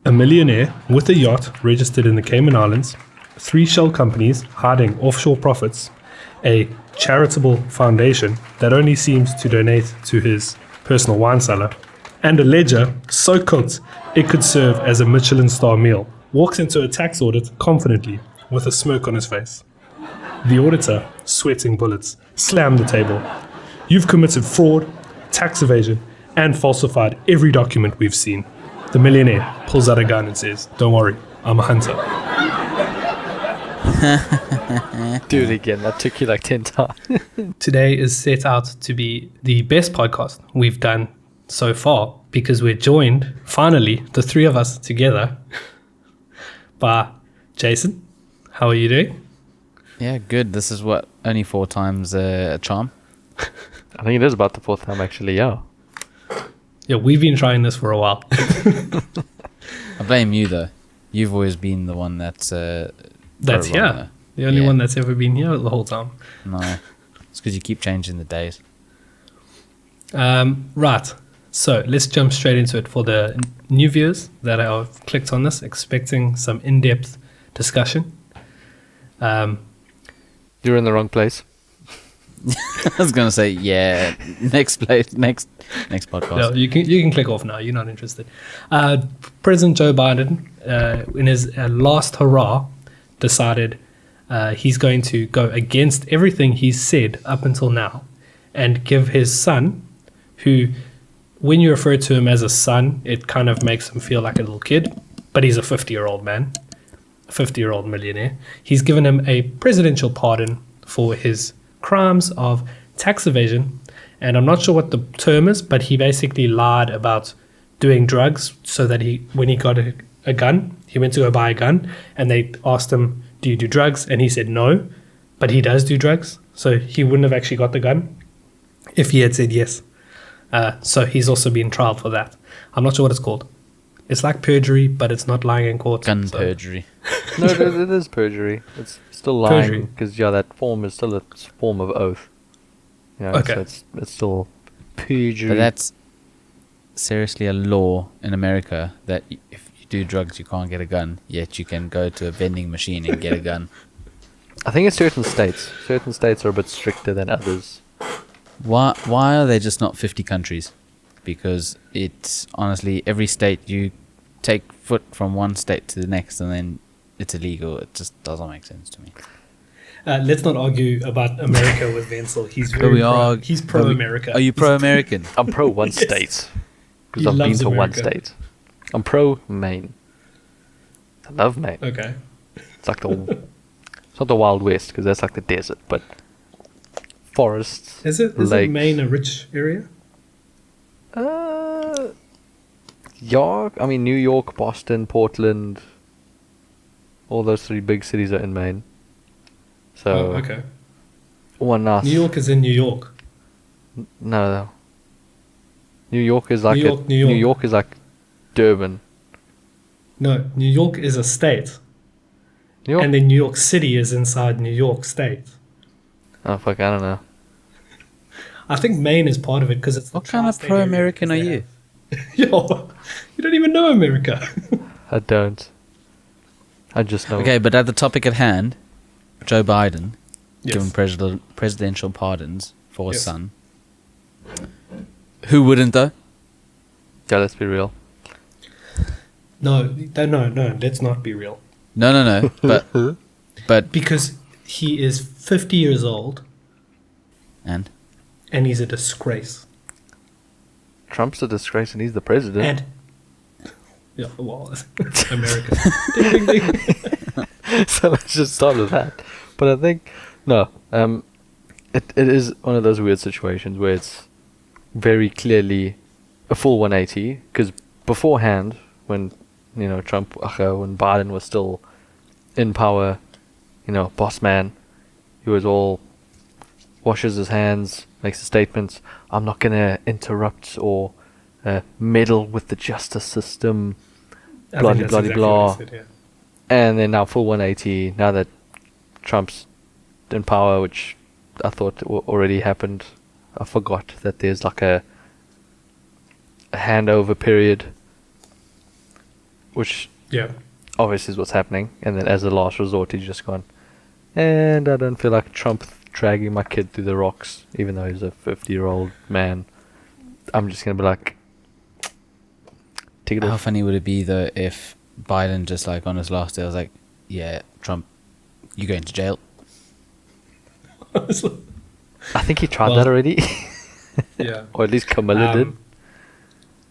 A millionaire with a yacht registered in the Cayman Islands, 3 shell companies hiding offshore profits, a charitable foundation that only seems to donate to his personal wine cellar, and a ledger so cooked it could serve as a Michelin star meal, walks into a tax audit confidently with a smirk on his face. The auditor, sweating bullets, slammed the table. You've committed fraud, tax evasion, and falsified every document we've seen. The millionaire pulls out a gun and says, "Don't worry, I'm a hunter." Do it again. That took you like 10 times. Today is set out to be the best podcast we've done so far because we're joined, finally, the 3 of us together, by Jason. How are you doing? Yeah, good. This is what, only 4 times a charm? I think it is about the 4th time, actually, yeah. Yeah, we've been trying this for a while. I blame you, though. You've always been the one that's here. there. The only one that's ever been here the whole time. No, it's because you keep changing the days. Right. So let's jump straight into it for the new viewers that have clicked on this, expecting some in-depth discussion. You're in the wrong place. I was going to say, yeah, next podcast. No, you can click off now. You're not interested. President Joe Biden, in his last hurrah, decided he's going to go against everything he's said up until now and give his son, who, when you refer to him as a son, it kind of makes him feel like a little kid, but he's a 50-year-old man, a 50-year-old millionaire. He's given him a presidential pardon for his crimes of tax evasion, and I'm not sure what the term is, but he basically lied about doing drugs so that when he got a gun, he went to go buy a gun, and they asked him, "Do you do drugs?" And he said no, but he does do drugs, so he wouldn't have actually got the gun if he had said yes. So he's also been trialed for that. I'm not sure what it's called. It's like perjury, but it's not lying in court. Gun perjury. No, it is perjury. It's still lying because that form is still a form of oath. Yeah, okay. So it's still perjury. But that's seriously a law in America that if you do drugs, you can't get a gun, yet you can go to a vending machine and get a gun. I think in certain states. Certain states are a bit stricter than others. Why are there just not 50 countries? Because it's honestly every state you take foot from one state to the next and then it's illegal. It just doesn't make sense to me. Let's not argue about America with Wenzel. He's he's pro-America. Are you pro-American? I'm pro one Yes. state because He I've been loves to one America. state. I'm pro Maine. I love Maine. Okay. It's like it's not the Wild West because that's like the desert, but forests. Is it lakes. Maine a rich area? Yeah, I mean New York, Boston, Portland, all those 3 big cities are in Maine. So okay. one nice. New York is in New York. No. New York is like New York. is like Durban. No, New York is a state. New York. And then New York City is inside New York State. Oh fuck, I don't know. I think Maine is part of it because it's the What kind of tri-state area pro-American are because you? Yo, you don't even know America. I don't. I just know. Okay, but at the topic at hand, Joe Biden Yes. given presidential pardons for his Yes. son. Who wouldn't though? Yeah, let's be real. No, let's not be real. No. But Because he is 50 years old and and he's a disgrace. Trump's a disgrace and he's the president. And yeah, well, America. Ding, ding, ding. So let's just start with that. But I think it is one of those weird situations where it's very clearly a full 180. Because beforehand, when when Biden was still in power, boss man, he was all washes his hands, makes a statement. I'm not gonna interrupt or meddle with the justice system. I Blah think blah that's blah. exactly what he said, And then now full 180. Now that Trump's in power, which I thought already happened, I forgot that there's like a handover period. which Yeah. obviously is what's happening. And then as a last resort, he's just gone, and I don't feel like Trump dragging my kid through the rocks, even though he's a 50-year-old man. I'm just going to be like, take it How off. funny would it be though if Biden just like on his last day was like, yeah, Trump, you going to jail? I think he tried Well, that already. Yeah. Or at least Camilla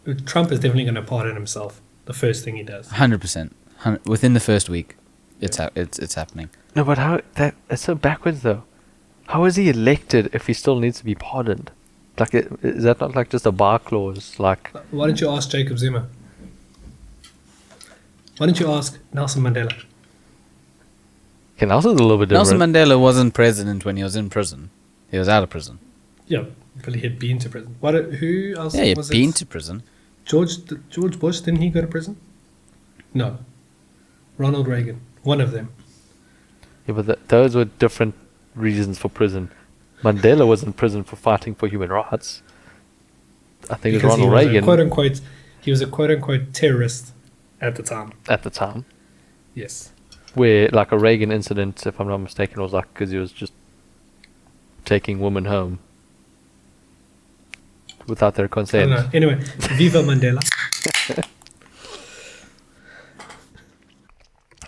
did. Trump is definitely going to pardon himself. The first thing he does. 100%. Within the first week, it's happening. No, but how that's so backwards though. How is he elected if he still needs to be pardoned? Like, is that not like just a bar clause? Like, Why don't you ask Jacob Zuma? Why don't you ask Nelson Mandela? can also a little bit different. Nelson Mandela wasn't president when he was in prison. He was out of prison. Yeah, but he had been to prison. Who else Yeah, he was had been it? to prison. George Bush, didn't he go to prison? No. Ronald Reagan. One of them. Yeah, but those were different reasons for prison. Mandela was in prison for fighting for human rights. I think it was Because Ronald Reagan he was a quote unquote terrorist at the time. at the time. Yes. Where, like, a Reagan incident, if I'm not mistaken, was like because he was just taking women home without their I don't consent. know. Anyway, Viva Mandela.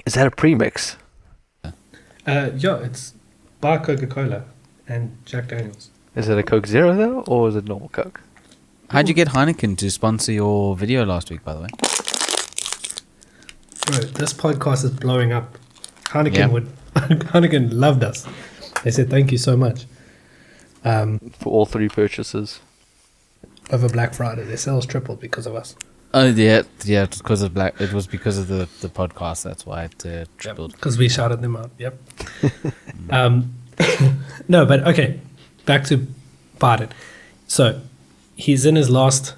Is that a premix? Yeah, it's by Coca-Cola and Jack Daniels. Is it a Coke Zero though, or is it normal Coke? How'd you get Heineken to sponsor your video last week, by the way? Bro, this podcast is blowing up. Yeah. Heineken loved us. They said thank you so much. For all three purchases. Over Black Friday, their sales tripled because of us. Oh yeah, it was because of It was because of the podcast. That's why it tripled. Because we shouted them out. Yep. No, but okay. Back to Biden. So he's in his last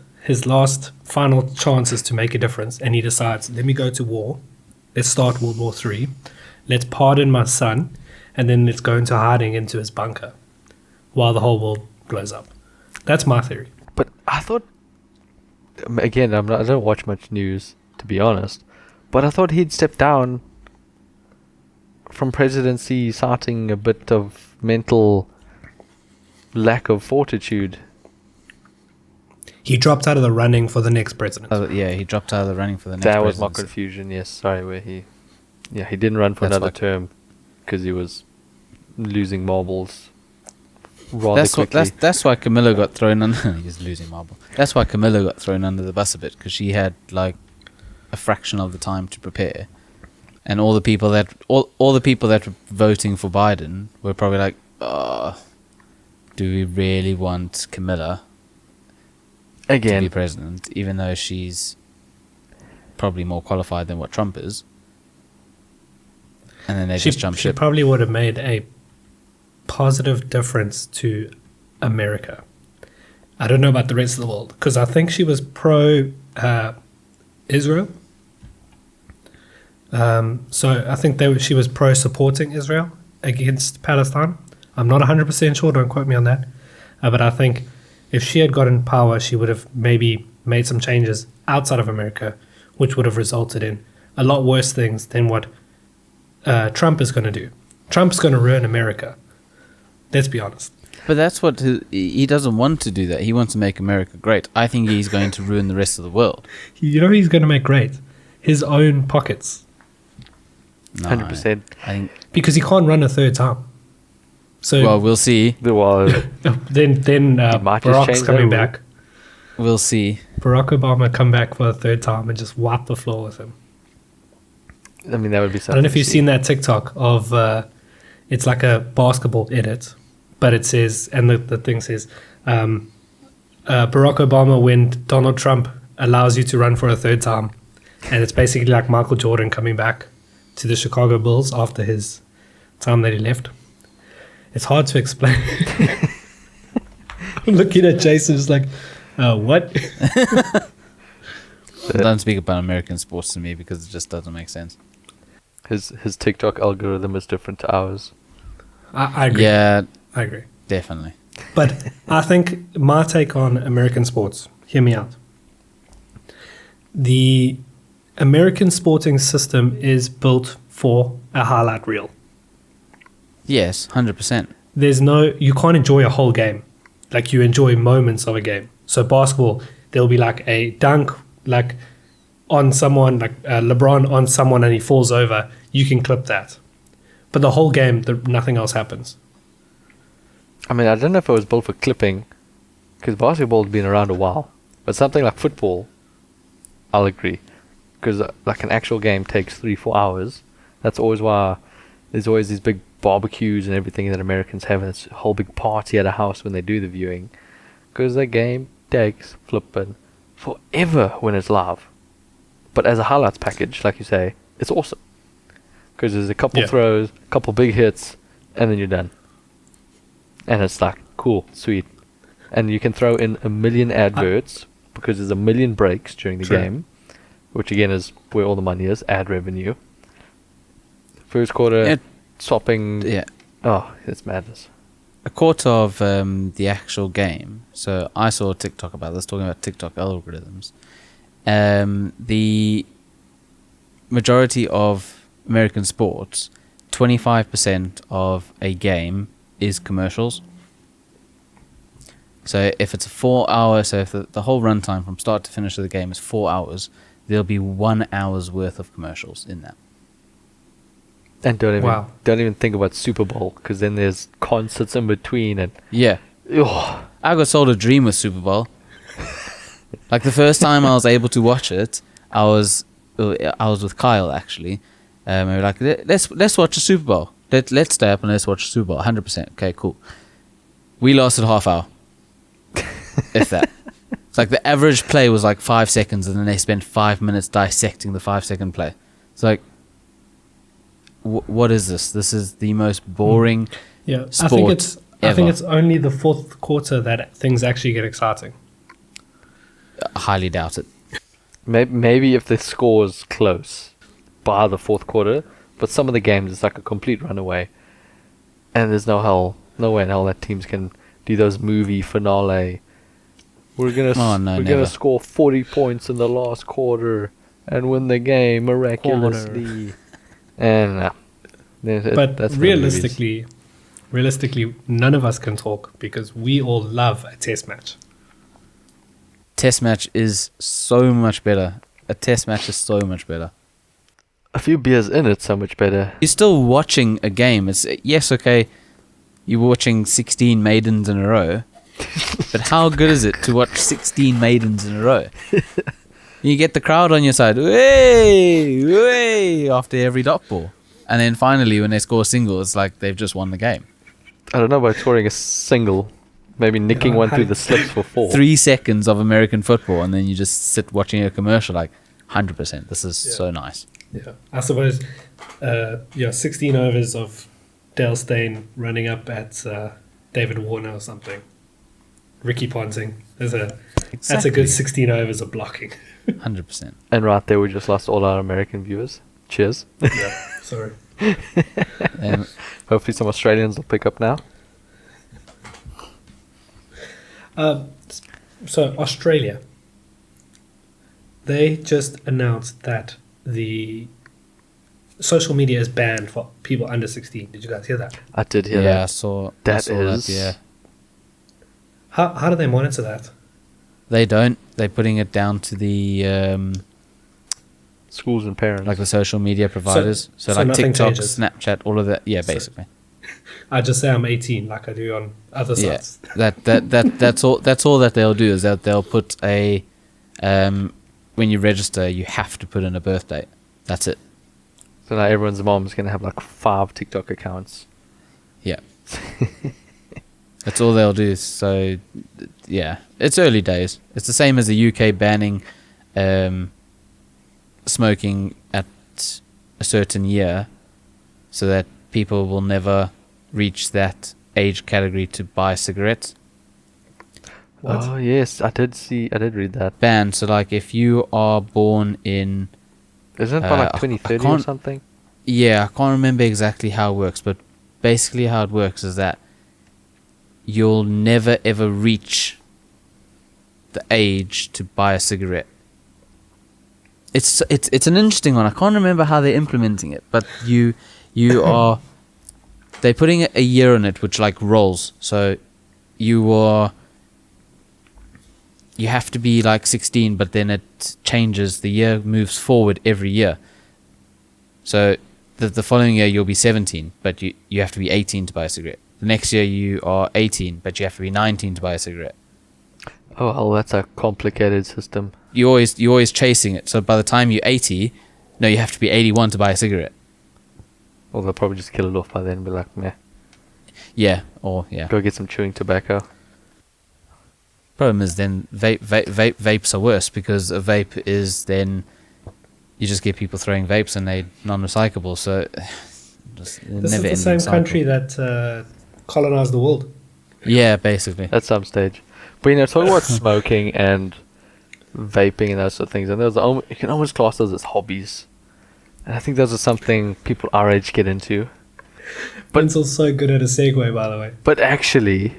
final chances to make a difference, and he decides, let me go to war. Let's start World War III. Let's pardon my son, and then let's go into hiding into his bunker while the whole world blows up. That's my theory. But I thought, again, I don't watch much news, to be honest, but I thought he'd step down from presidency citing a bit of mental lack of fortitude. He dropped out of the running for the next president. Yeah, he dropped out of the running for the next That was my presidency. confusion, yes. Sorry, where he didn't run for That's another like- term because he was losing marbles rather That's quickly. that's why Camilla got thrown under. He's losing marble. That's why Camilla got thrown under the bus a bit, because she had like a fraction of the time to prepare, and all the people that were voting for Biden were probably like, do we really want Camilla to be Again, president, even though she's probably more qualified than what Trump is? And then they just jump she ship. probably would have made a positive difference to America. I don't know about the rest of the world, because I think she was pro Israel. So I think she was pro supporting Israel against Palestine. I'm not 100% sure, don't quote me on that. But I think if she had gotten power, she would have maybe made some changes outside of America, which would have resulted in a lot worse things than what Trump is going to do. Trump's going to ruin America. Let's be honest. But that's what he doesn't want to do. That he wants to make America great. I think he's going to ruin the rest of the world. You know who he's going to make great? His own pockets. No, 100%. I think. Because he can't run a third time. So Well, we'll see. Well, then might just Barack's change coming that rule. back. We'll see. Barack Obama come back for a third time and just wipe the floor with him. I mean, that would be I something. don't know if to you've see. seen that TikTok of it's like a basketball edit, but it says, and the thing says, Barack Obama when Donald Trump allows you to run for a third time, and it's basically like Michael Jordan coming back to the Chicago Bulls after his time that he left. It's hard to explain. I'm looking at Jason just like, what? Don't speak about American sports to me because it just doesn't make sense. His TikTok algorithm is different to ours. I agree. Yeah, I agree. definitely. But I think my take on American sports, hear me out. The American sporting system is built for a highlight reel. Yes, 100%. You can't enjoy a whole game. Like, you enjoy moments of a game. So basketball, there'll be like a dunk, like on someone, like LeBron on someone, and he falls over. You can clip that. But the whole game, nothing else happens. I mean, I don't know if it was built for clipping, because basketball's been around a while. But something like football, I'll agree. Because like an actual game takes 3-4 hours. That's always why there's always these big barbecues and everything that Americans have. And it's a whole big party at a house when they do the viewing. Because the game takes flipping forever when it's live. But as a highlights package, like you say, it's awesome. Because there's a couple throws, a couple big hits, and then you're done. And it's like, cool, sweet. And you can throw in a million adverts because there's a million breaks during the game, which again is where all the money is, ad revenue. First quarter, swapping. Yeah. Oh, it's madness. A quarter of the actual game. So I saw a TikTok about this, talking about TikTok algorithms. The majority of American sports, 25% of a game is commercials. So if it's a 4 hour, so if the whole runtime from start to finish of the game is 4 hours, there'll be 1 hour's worth of commercials in that. And don't even think about Super Bowl, because then there's concerts in between and ugh. I got sold a dream with Super Bowl. Like the first time I was able to watch it, I was with Kyle actually. We were like, let's watch a Super Bowl. Let's stay up and let's watch a Super Bowl. 100%. Okay, cool. We lasted half hour, if that. It's like the average play was like 5 seconds, and then they spent 5 minutes dissecting the 5-second play. It's like, what is this? This is the most boring sport I think it's only the fourth quarter that things actually get exciting. I highly doubt it. Maybe if the score is close by the fourth quarter, but some of the games it's like a complete runaway, and there's no way in hell that teams can do those movie finale. We're gonna score 40 points in the last quarter and win the game miraculously. And but realistically, none of us can talk because we all love a test match. Test match is so much better. A test match is so much better. A few beers in, it's so much better. You're still watching a game. It's okay. You're watching 16 maidens in a row, but how good is it to watch 16 maidens in a row? You get the crowd on your side, way, way, after every dot ball. And then finally, when they score a single, it's like they've just won the game. I don't know about scoring a single. Maybe nicking one through the slips for 4. 3 seconds of American football, and then you just sit watching a commercial like, 100%. This is so nice. Yeah, I suppose, 16 overs of Dale Steyn running up at David Warner or something. Ricky Ponting. That's a good 16 overs of blocking. 100%. And right there, we just lost all our American viewers. Cheers. Yeah, sorry. Hopefully some Australians will pick up now. So Australia, they just announced that the social media is banned for people under 16. Did you guys hear that? I did hear that. I saw that. Yeah. How do they monitor that? They don't. They're putting it down to the schools and parents, like the social media providers. So like TikTok, changes. Snapchat, all of that. Yeah, basically. I just say I'm 18, like I do on other sites. That's all. That's all that they'll do is that they'll put a when you register, you have to put in a birth date. That's it. So now everyone's mom's gonna have like 5 TikTok accounts. Yeah. That's all they'll do. So, yeah, it's early days. It's the same as the UK banning smoking at a certain year, so that people will never reach that age category to buy cigarettes. What? Oh yes, I did read that. Ban. So like, if you are born in, isn't it by like 2030 or something? Yeah, I can't remember exactly how it works, but basically how it works is that you'll never ever reach the age to buy a cigarette. it's an interesting one. I can't remember how they're implementing it, but you are they're putting a year on it, which like rolls. So you have to be like 16, but then it changes. The year moves forward every year. So the following year you'll be 17, but you have to be 18 to buy a cigarette. The next year you are 18, but you have to be 19 to buy a cigarette. Oh, well, that's a complicated system. You're always chasing it. So by the time you're 80, no, you have to be 81 to buy a cigarette. Well, they'll probably just kill it off by then and be like, meh. Yeah, or yeah. Go get some chewing tobacco. Problem is then vapes are worse, because a vape is then you just get people throwing vapes and they're non-recyclable. So just This is the same country that colonized the world. Yeah, basically. At some stage. But, you know, talking about smoking and vaping and those sort of things, and you can almost class those as hobbies. And I think those are something people our age get into. But Benzel's so good at a segue, by the way. But actually,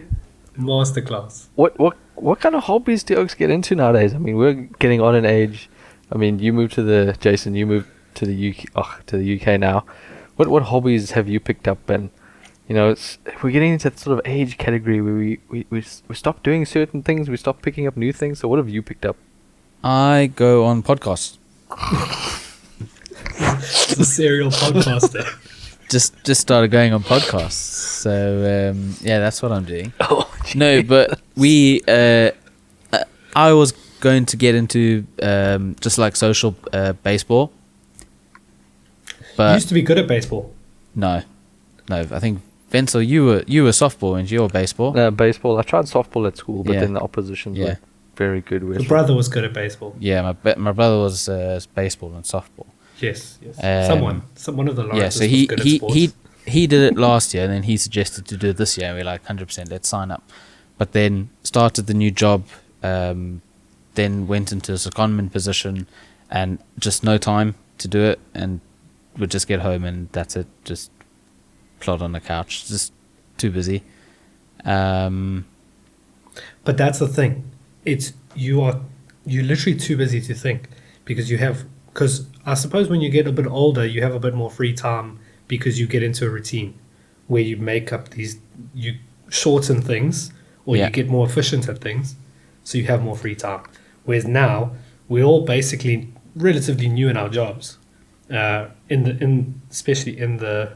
Masterclass. what kind of hobbies do Oaks get into nowadays? I mean, we're getting on in age. I mean, you moved to the UK now. What hobbies have you picked up? And you know, we're getting into that sort of age category where we stop doing certain things, we stop picking up new things. So what have you picked up? I go on podcasts. It's a serial podcaster. Just started going on podcasts. So yeah, that's what I'm doing. Oh, no, but I was going to get into just like social baseball. But You used to be good at baseball. No, I think Venzel, you were softball and you're baseball. Baseball. I tried softball at school, but Yeah. then the oppositions Yeah. were very good with. Your brother was good at baseball. Yeah, my brother was baseball and softball. Yes. Um, One of the Lawrences Yeah, so was good at sports. he did it last year, and then he suggested to do it this year, and we're like 100%, let's sign up. But then started the new job, then went into a secondment position, and just no time to do it, and would just get home and that's it, just plod on the couch, just too busy. But that's the thing. You're literally too busy to think, because I suppose when you get a bit older, you have a bit more free time because you get into a routine where you make up you shorten things, or Yeah. you get more efficient at things, so you have more free time. Whereas now we're all basically relatively new in our jobs, especially in the.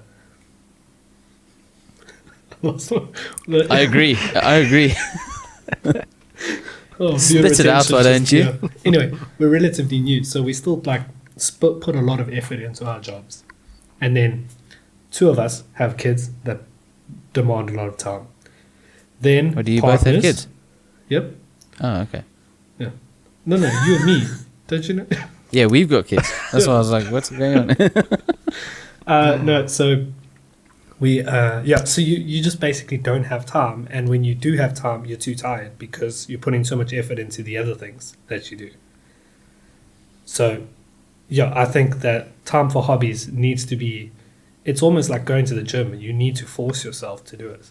I agree. Oh, Spit it out, why don't you? Yeah. Anyway, we're relatively new, so we still like put a lot of effort into our jobs, and then two of us have kids that demand a lot of time. Then Or do you both have kids? Yep. Oh, okay. Yeah. No, you and me. Don't you know? Yeah, we've got kids. That's why I was like, what's going on? No, so we so you just basically don't have time, and when you do have time, you're too tired because you're putting so much effort into the other things that you do. So yeah, I think that time for hobbies needs to be, it's almost like going to the gym. You need to force yourself to do it.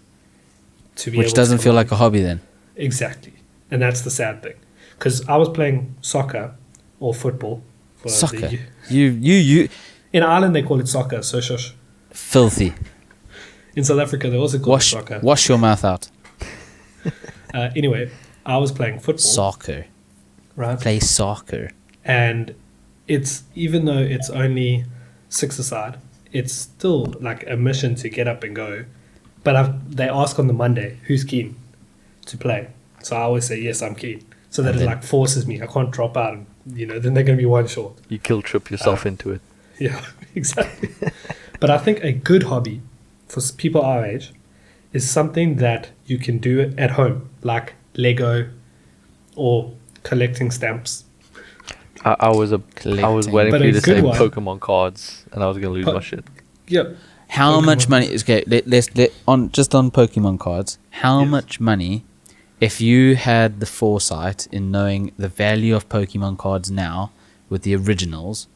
Which doesn't feel like a hobby then. Exactly. And that's the sad thing. Because I was playing soccer or football. Soccer? You In Ireland, they call it soccer, so shush. filthy. In South Africa, they also call it soccer. Wash your mouth out. Anyway, I was playing football. Soccer. Right? Play soccer. And even though it's only 6-a-side, it's still like a mission to get up and go. But they ask on the Monday, who's keen to play? So I always say, yes, I'm keen. So that it like forces me. I can't drop out and, then they're going to be one short. You guilt trip yourself into it. Yeah, exactly. But I think a good hobby for people our age is something that you can do at home, like Lego or collecting stamps. I was waiting But for you a to say good one. Pokemon cards, and I was going to lose my shit. Yeah. How Pokemon. much money is okay? On Pokemon cards. How Yes. much money, if you had the foresight in knowing the value of Pokemon cards now with the originals,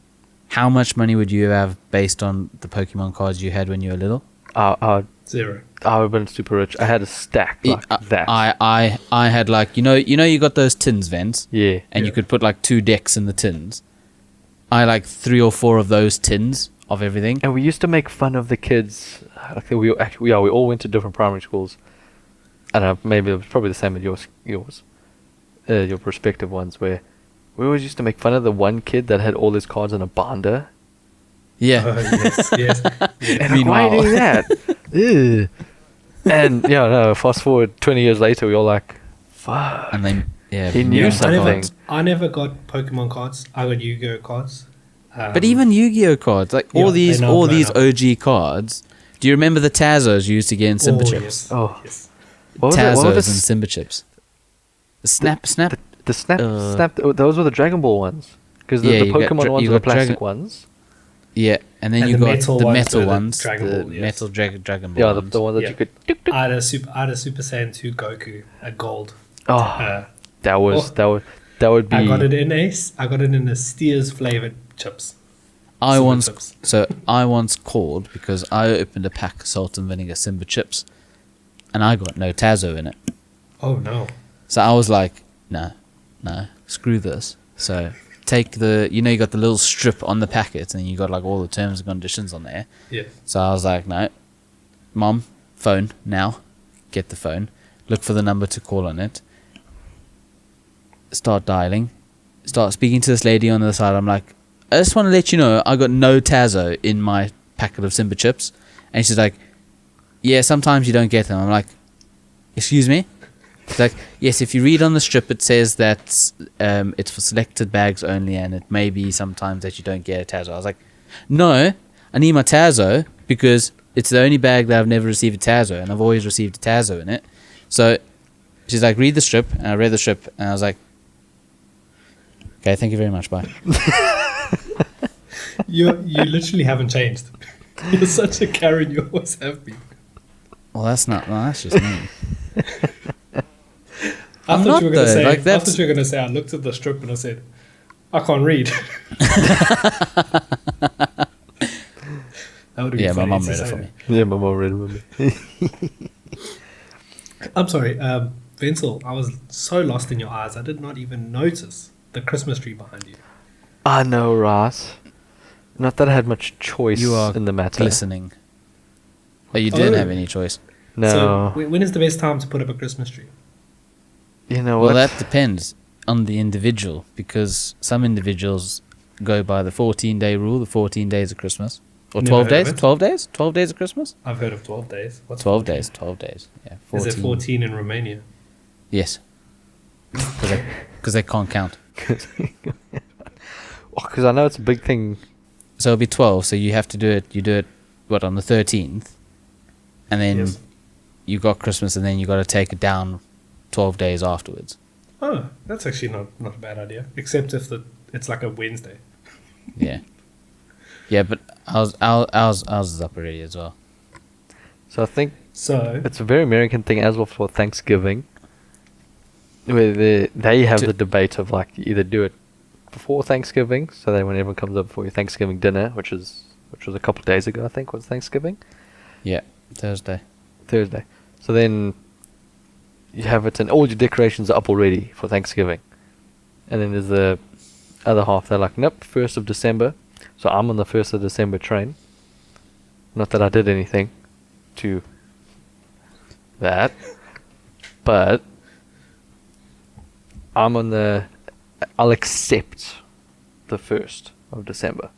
how much money would you have based on the Pokemon cards you had when you were little? Zero. I would have been super rich. I had a stack like that. I had like you got those tins, Vents, Yeah. and you could put like 2 decks in the tins. I like 3 or 4 of those tins of everything. And we used to make fun of the kids. I think we all went to different primary schools. I don't know, maybe it was probably the same with your respective ones, where we always used to make fun of the one kid that had all his cards in a binder. Yeah. Yes. And like, why are you doing that? Ew. And fast forward 20 years later, we all like, fuck. And then, yeah. He knew something. I never got Pokemon cards. I got Yu-Gi-Oh cards. But even Yu-Gi-Oh cards, like all these OG cards. Do you remember the Tazos you used to get in Simba chips? Yes. Oh, yes. what was Tazos it? and Simba chips. The snap. The snap. Those were the Dragon Ball ones. Because the Pokemon ones were the plastic ones. Yeah, and then And you the got metal the ones metal were the ones, Dragon the Ball, yes. metal Dragon Ball Yeah, ones. the ones that Yeah. you could. I had a Super Saiyan 2 Goku at gold. Oh, that would be. I got it in a Steers flavored chips. I Simba once chips. called because I opened a pack of salt and vinegar Simba chips, and I got no Tazo in it. Oh no! So I was like, no, screw this. So take you got the little strip on the packet, and you got like all the terms and conditions on there. Yeah. So I was like, no, Mom, phone now, get the phone, look for the number to call on it, start dialing, start speaking to this lady on the other side. I'm like, I just want to let you know I got no Tazo in my packet of Simba chips. And she's like, yeah, sometimes you don't get them. I'm like, excuse me? She's like, yes, if you read on the strip, it says that it's for selected bags only, and it may be sometimes that you don't get a Tazo. I was like, no, I need my Tazo because it's the only bag that I've never received a Tazo, and I've always received a Tazo in it. So she's like, read the strip, and I read the strip, and I was like, okay, thank you very much, bye. You literally haven't changed. You're such a Karen. You always have been. Well, that's just me. I thought you were going to say. I looked at the strip and I said, I can't read. That would be Yeah, my funny mum to read it say for that. me. Yeah, my mom read it. I'm sorry, Vincel. I was so lost in your eyes. I did not even notice the Christmas tree behind you. I know, Ross. Not that I had much choice You are in the matter. glistening. Oh, you didn't Oh. have any choice. No. So when is the best time to put up a Christmas tree? You know Well, what? that depends on the individual, because some individuals go by the 14-day rule, the 14 days of Christmas. Or Never 12 heard days? of it. 12 days? 12 days of Christmas? I've heard of 12 days. What's 12 14? days, 12 days. Yeah, Is 14. there 14 in Romania? Yes. Because they can't count. Because I know it's a big thing. So it'll be 12, so you have to do it, what, on the 13th? And then Yes. you got Christmas, and then you got to take it down 12 days afterwards. Oh, that's actually not a bad idea. Except if it's like a Wednesday. Yeah. Yeah, but ours is up already as well. So I think So it's a very American thing as well for Thanksgiving. Where they have the debate of like, you either do it before Thanksgiving, so that when everyone comes up for your Thanksgiving dinner, which was a couple of days ago, I think, was Thanksgiving. Yeah, Thursday. So then you have it, and all your decorations are up already for Thanksgiving. And then there's the other half. They're like, nope, 1st of December. So I'm on the 1st of December train. Not that I did anything to that, but I'll accept the 1st of December.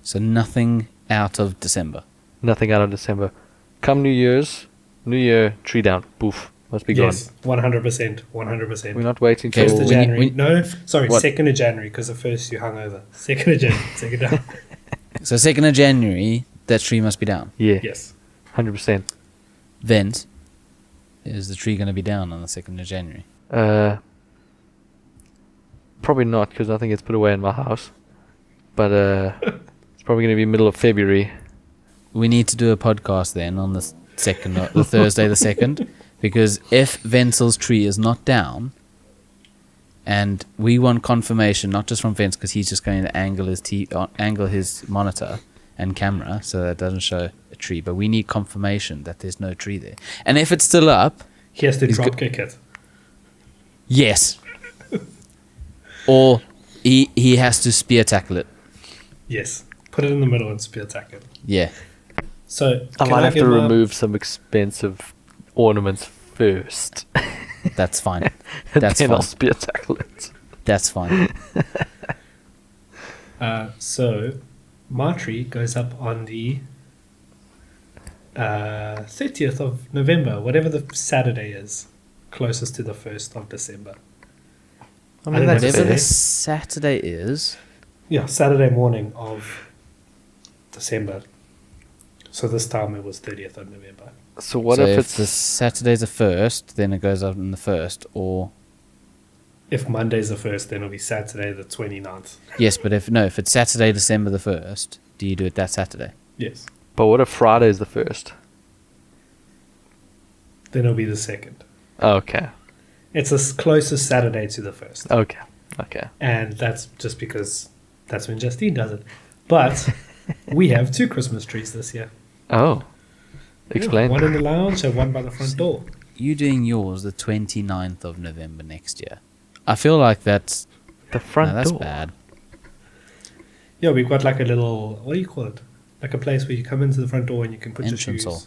So nothing out of December. Nothing out of December. Come New Year, tree down, poof, must be yes, gone. 100%. 100%. We're not waiting Okay, till... First of when you- January. No, sorry, What? 2nd of January, because the first you hung over. 2nd of January. Second down. So 2nd of January, that tree must be down. Yeah, Yes. 100%. Then, is the tree going to be down on the 2nd of January? Probably not, because I think it's put away in my house. But it's probably going to be middle of February. We need to do a podcast then on the 2nd, the Thursday the 2nd, because if Vensel's tree is not down, and we want confirmation, not just from Vince, because he's just going to angle his monitor and camera so that it doesn't show a tree, but we need confirmation that there's no tree there. And if it's still up, He has to He's drop go- kick it. yes. Or he has to spear tackle it. Yes. Put it in the middle and spear attack it. Yeah. So I can might have to give my- remove some expensive ornaments first. That's fine. And That's then I'll fine. spear tackle it. That's fine. So my tree goes up on the 30th of November, whatever the Saturday is, closest to the 1st of December. I I mean, don't that's know. Whatever fair. the Saturday is. Yeah, Saturday morning of December. So this time it was 30th of November. So what so if the it's... Saturday's the 1st, then it goes up on the 1st, or... If Monday's the 1st, then it'll be Saturday the 29th. Yes, but if it's Saturday, December the 1st, do you do it that Saturday? Yes. But what if Friday's the 1st? Then it'll be the 2nd. Okay. It's the closest Saturday to the 1st. Okay. Okay. And that's just because that's when Justine does it. But we have 2 Christmas trees this year. Oh. Explain. One in the lounge and one by the front door. You doing yours the 29th of November next year. I feel like that's... The front that's door. bad. Yeah, we've got like a little, what do you call it? Like a place where you come into the front door and you can put Entrance your shoes. hall.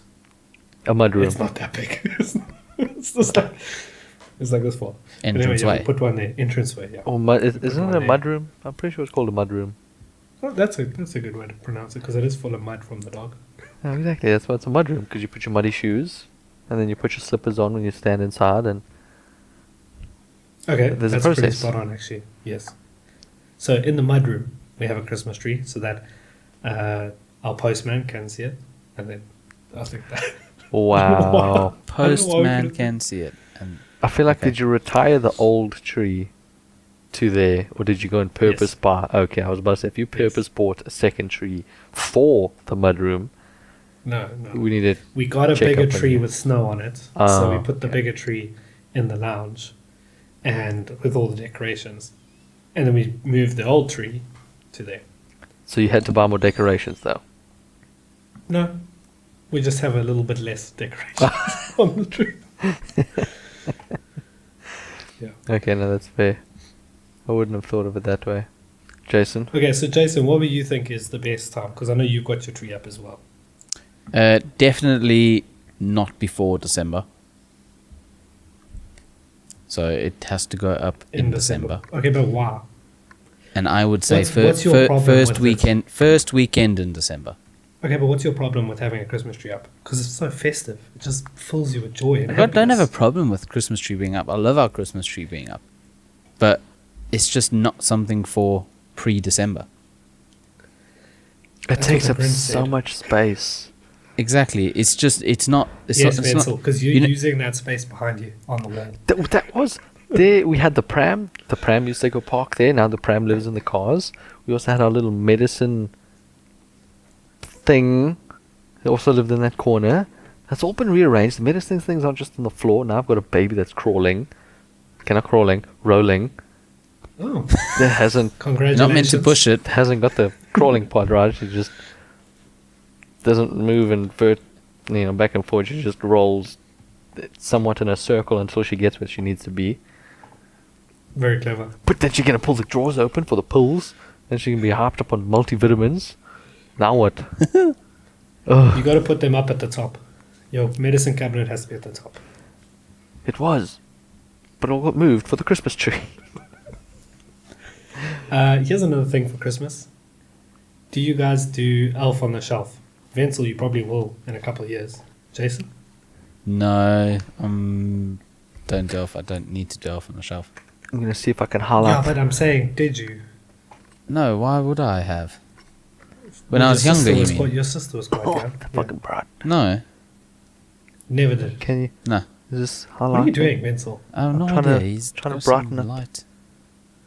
A mudroom. It's not that big. It's just like, it's like this far. But anyway, yeah, Entranceway. we'll put one there. Entranceway, yeah. Or isn't it a mudroom? I'm pretty sure it's called a mudroom. Oh, that's a good way to pronounce it because it is full of mud from the dog. Oh, exactly. That's why it's a mudroom, because you put your muddy shoes, and then you put your slippers on when you stand inside, and Okay, There's a that's pretty process. spot on actually. Yes. So in the mudroom we have a Christmas tree so that our postman can see it, and then I think that. wow. Postman can see it. And I feel like, Okay. did you retire the old tree to there, or did you go and purpose Yes. buy? Okay, I was about to say, if you purpose bought a second tree for the mudroom, No. we need it. We got a Check bigger up on tree you. with snow on it, so Oh, we put the okay. bigger tree in the lounge, and with all the decorations, and then we moved the old tree to there. So you had to buy more decorations, though. No, we just have a little bit less decorations on the tree. Yeah. Okay, no, that's fair. I wouldn't have thought of it that way. Jason? Okay, so Jason, what would you think is the best time? Because I know you've got your tree up as well. definitely not before December. So it has to go up in December. Okay, but why? And I would say What's your problem first with it? first weekend in December. Okay, but what's your problem with having a Christmas tree up? Because it's so festive. It just fills you with joy and I don't have a happiness. problem with Christmas tree being up. I love our Christmas tree being up. But it's just not something for pre-December. It That's takes what up the Grinch so said. much space. Exactly. It's just, it's not... It's Yes, not, it's Mental, not because you're you know- using that space behind you on the wall. That was there. We had the pram. The pram used to go park there. Now the pram lives in the cars. We also had our little medicine thing. It also lived in that corner. That's all been rearranged. The medicine things aren't just on the floor. Now I've got a baby that's crawling. Not crawling, rolling. Oh, There hasn't congratulations. not meant to push it. hasn't got the crawling part right. She just doesn't move and back and forth. She just rolls somewhat in a circle until she gets where she needs to be. Very clever. But then she's gonna pull the drawers open for the pills, and she can be hyped up on multivitamins. Now what? Ugh, You got to put them up at the top. Your medicine cabinet has to be at the top. it was, but it all got moved for the Christmas tree. Here's another thing for Christmas. Do you guys do Elf on the Shelf? Venzel, you probably will in a couple of years. Jason? No, don't delve. I don't need to delve on the shelf. I'm gonna see if I can Yeah, highlight. but I'm saying, did you? No, why would I have? When I Your was younger, sister you was mean? quite- your sister was quite Oh, young. the Yeah. fucking brat. No, Never did. Can you? no. Is this What highlight? are you doing, Venzel? I have no trying idea. to- He's trying to got some brighten up. light.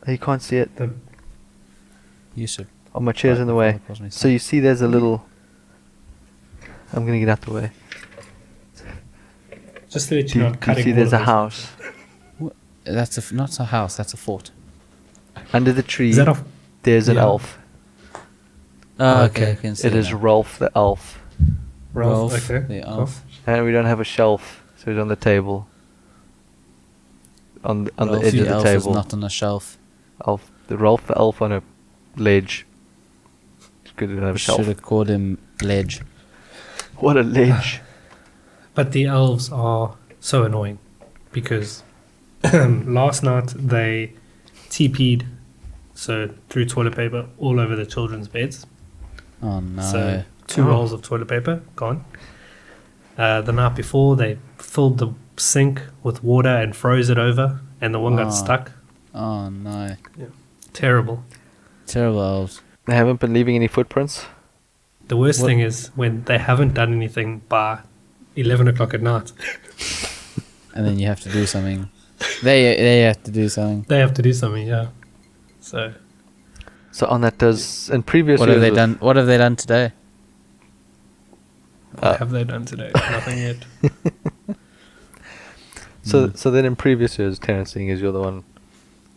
Oh, you can't see it. The, You should. Oh, my chair's in the way. So you see, there's a little. I'm gonna get out the way. just to let Do you know, you, I'm do you cutting see all there's of a this. house That's not a house. That's a fort. under the tree? Is that off? There's an Yeah. elf. Oh, Okay. okay. I can see It is now. Rolf the elf, Ralph? Okay. the cool. elf. and we don't have a shelf, so he's on the table. On the Rolf edge the of the elf is table. not on a shelf. Rolf the elf on a ledge. Good to have a Should shelf. have called him Ledge. What a ledge. But the elves are so annoying because last night they TP'd, so threw toilet paper all over the children's beds. Oh no. So 2 rolls of toilet paper gone. The night before they filled the sink with water and froze it over, and the one got Oh. stuck. Oh no. Terrible. Terrible elves. They haven't been leaving any footprints. The worst What- thing is when they haven't done anything by 11 o'clock at night. And then you have to do something. They have to do something. They have to do something, yeah. So So on that, does in previous What years have they with- done? What have they done today? what have they done today? Nothing yet. So then in previous years, Terrence, seeing as you're the one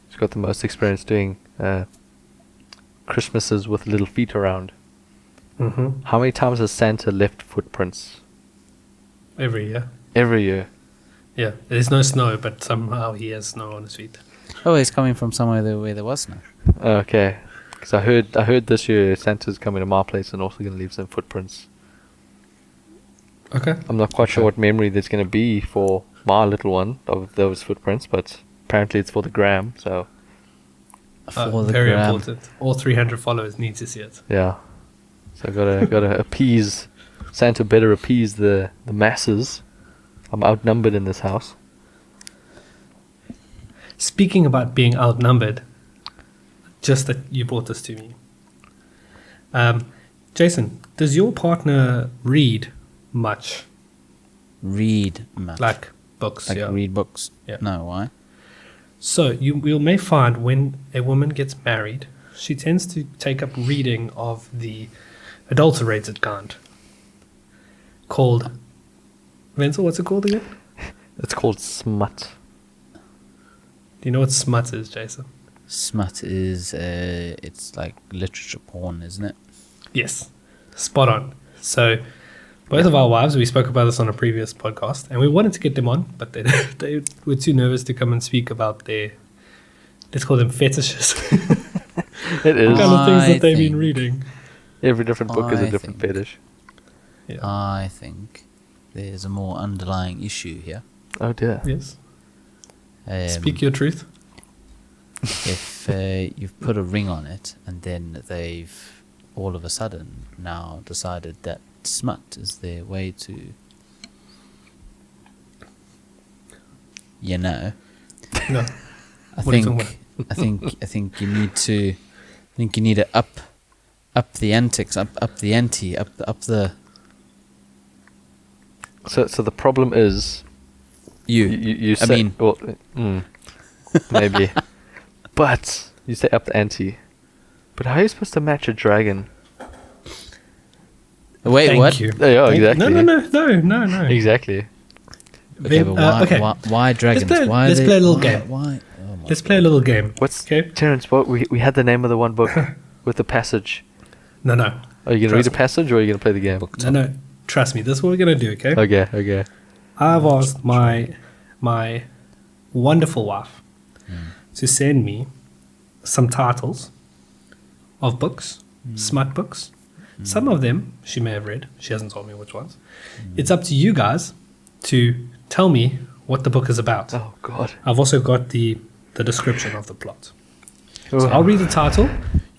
who's got the most experience doing Christmases with little feet around, Mm-hmm. how many times has Santa left footprints? Every year. Every year. Yeah. There's no snow, but somehow he has snow on his feet. Oh, he's coming from somewhere where there was snow. Okay. Because I heard this year Santa's coming to my place and also going to leave some footprints. Okay. I'm not quite sure what memory there's going to be for my little one of those footprints, but apparently it's for the gram, so For the very gram. important. All 300 followers need to see it. yeah. So gotta appease Santa, better appease the masses. I'm outnumbered in this house. Speaking about being outnumbered, just that you brought this to me. Jason, does your partner read much? Read much. Like books, Like yeah. read books. Yeah. No, why? So you may find when a woman gets married, she tends to take up reading of the adulterated kind. Called Wenzel, what's it called again? It's called smut. Do you know what smut is, Jason? Smut is it's like literature porn, isn't it? Yes. Spot on. So both of our wives, we spoke about this on a previous podcast, and we wanted to get them on, but they were too nervous to come and speak about their, let's call them fetishes. It is. What kind of things I that they've been think- reading. Every different book is a I different think- fetish. Yeah. I think there's a more underlying issue here. Oh dear. Yes. Speak Speak your truth. If you've put a ring on it and then they've all of a sudden now decided that smut is their way to, you know, No. I What are you talking think I think you need to up the antics, up the ante, up the So the problem is you I say, mean- well, maybe, but you say up the ante. But how are you supposed to match a dragon? Wait, Thank what? you. Yeah, Thank- exactly. No. Exactly. Okay, but why, okay. why dragons? play- why let's they- play a little why- game. Why? Oh my Let's play a little game. What's Okay. Terrence? What we had the name of the one book with the passage. No. Are you gonna Trust read the me. passage or are you gonna play the game? No. Trust me. This is what we're gonna do. Okay. Okay. I've asked my wonderful wife to send me some titles of books, smut books. Some of them she may have read. She hasn't told me which ones. It's up to you guys to tell me what the book is about. Oh God. I've also got the description of the plot. So Oh. I'll read the title.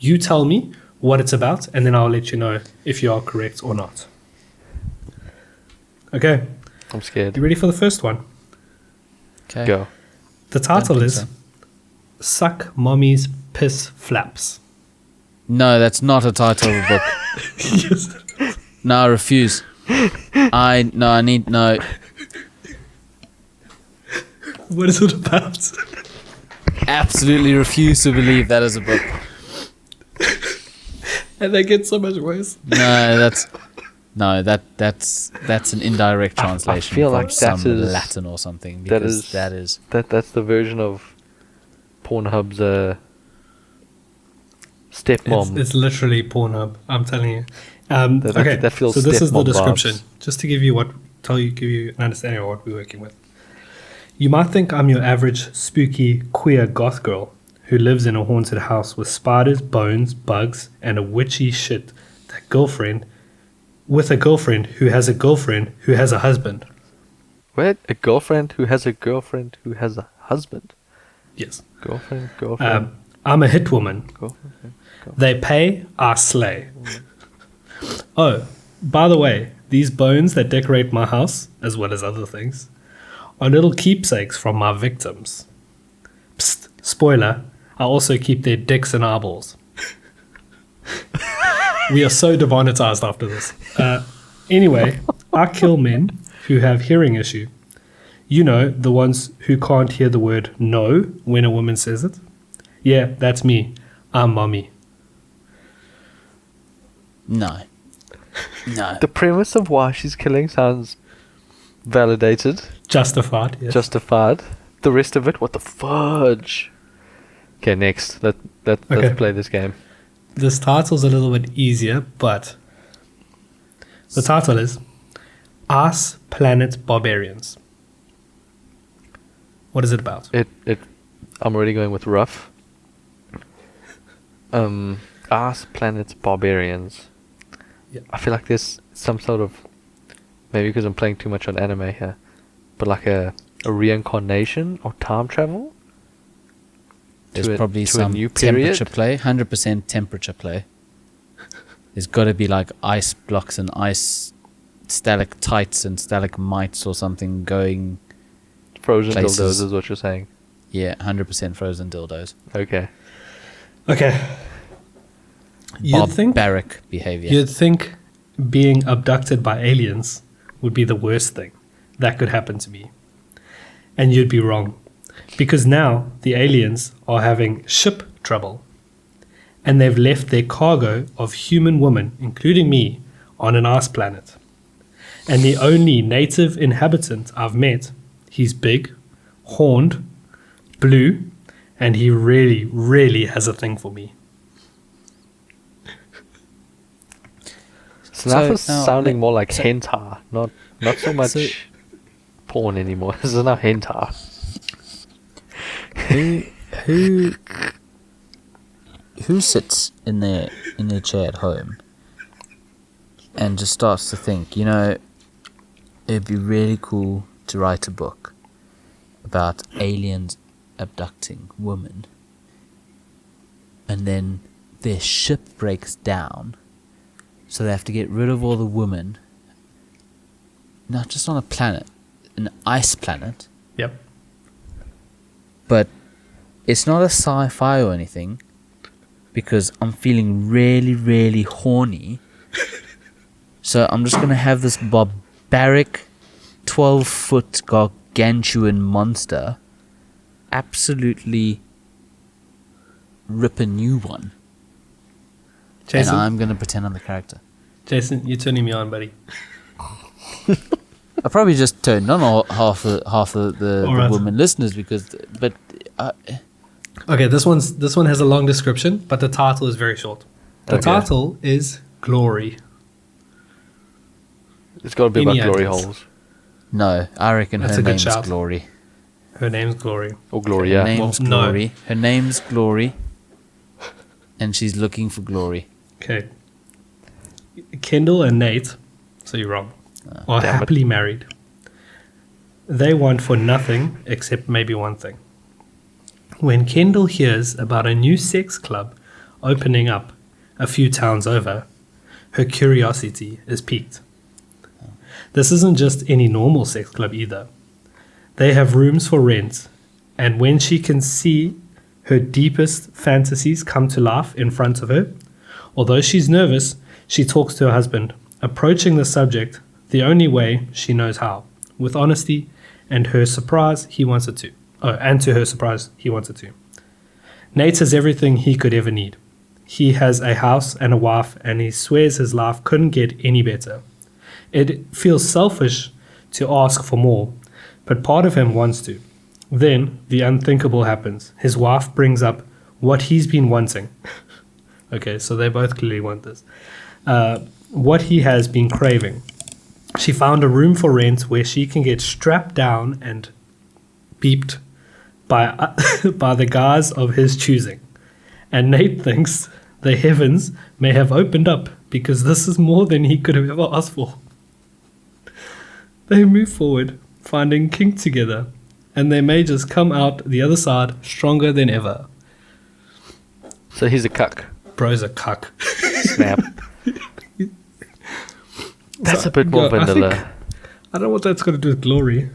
You tell me what it's about, and then I'll let you know if you are correct or not. Okay. I'm scared. You ready for the first one? Okay. Go. The title think is so. Suck Mommy's Piss Flaps. No, that's not a title of a book. Yes. No, I refuse. I need no. What is it about? Absolutely refuse to believe that is a book. And they get so much worse. No, that's an indirect translation feel from like that some is- Latin or something. that Because is- that is That's the version of Pornhub's stepmom. It's literally Pornhub. I'm telling you. That- that feels so this is the stepmom description, vibes. just to give you an understanding of what we're working with. You might think I'm your average spooky queer goth girl who lives in a haunted house with spiders, bones, bugs, and a witchy shit girlfriend with a girlfriend who has a girlfriend who has a husband. Wait, a girlfriend who has a girlfriend who has a husband. Yes. Girlfriend. I'm a hit woman. Girlfriend. They pay, I slay. Oh, by the way, these bones that decorate my house, as well as other things, are little keepsakes from my victims. Psst, spoiler, I also keep their dicks and eyeballs. We are so demonetized after this. Anyway, I kill men who have hearing issue. You know, the ones who can't hear the word no when a woman says it. Yeah, that's me. I'm mommy. No. The premise of why she's killing sounds validated, Justified, yes. justified. The rest of it, what the fudge? Okay, next. Okay. Let's play this game. This title's a little bit easier, but the title is Ice Planet Barbarians. What is it about? I'm already going with rough. Ice Planet Barbarians. Yeah. I feel like there's some sort of, maybe because I'm playing too much on anime here, but like a reincarnation or time travel. There's to probably a some new period? temperature play. 100% temperature play. There's got to be like ice blocks and ice stalactites and stalagmites or something going. Frozen places. dildos is what you're saying. Yeah, 100% frozen dildos. Okay. Okay. Barbaric behavior. You'd think being abducted by aliens would be the worst thing that could happen to me. And you'd be wrong. Because now the aliens are having ship trouble. And they've left their cargo of human women, including me, on an ice planet. And the only native inhabitant I've met, he's big, horned, blue, and he really, really has a thing for me. Snuff is now, sounding more like so- hentai, not so much So- porn anymore. This is now hentai. Who sits in their chair at home and just starts to think, you know, it'd be really cool to write a book about aliens abducting women, and then their ship breaks down, so they have to get rid of all the women, not just on a planet, an ice planet, Yep. but it's not a sci-fi or anything, because I'm feeling really, really horny. So I'm just going to have this barbaric 12-foot gargantuan monster absolutely rip a new one. Jason, And I'm going to pretend I'm the character. Jason, you're turning me on, buddy. I probably just turned on half the Alright. women listeners because, but Okay, this one has a long description, but the title is very short. The Okay. title is Glory. It's got to be Any about glory ideas? holes. no, I reckon That's her a good name's shout. Glory. Her name's Glory. Or glory, Her yeah. name's Well, no. Glory. Her name's Glory, and she's looking for glory. Okay. Kendall and Nate, so you're wrong, are Damn it. happily married. They want for nothing except maybe one thing. When Kendall hears about a new sex club opening up a few towns over, her curiosity is piqued. This isn't just any normal sex club either. They have rooms for rent, and when she can see her deepest fantasies come to life in front of her, although she's nervous, she talks to her husband, approaching the subject the only way she knows how, with honesty, and her surprise, he wants it to. Oh, and to her surprise, he wants it to. Nate has everything he could ever need. He has a house and a wife, and he swears his life couldn't get any better. It feels selfish to ask for more, but part of him wants to. Then the unthinkable happens. His wife brings up what he's been wanting. Okay, so they both clearly want this. What he has been craving. She found a room for rent where she can get strapped down and beeped by by the guys of his choosing. And Nate thinks the heavens may have opened up because this is more than he could have ever asked for. They move forward, finding kink together, and they may just come out the other side stronger than ever. So he's a cuck. Bro's a cuck. Snap. That's a bit more vanilla. I don't know what that's got to do with glory.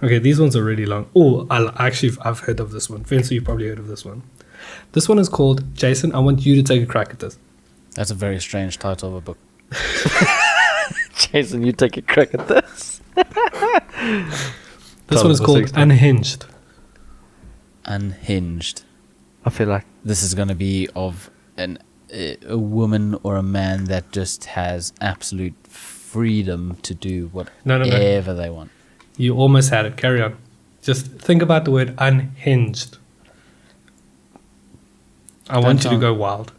Okay, these ones are really long. Oh, I've heard of this one. Fencer, you've probably heard of this one. This one is called, Jason, I want you to take a crack at this. That's a very strange title of a book. Jason, you take a crack at this. This one is called Unhinged. Unhinged. I feel like This is going to be of a woman or a man that just has absolute freedom to do whatever they want. You almost had it. Carry on. Just think about the word unhinged. I want you to go wild.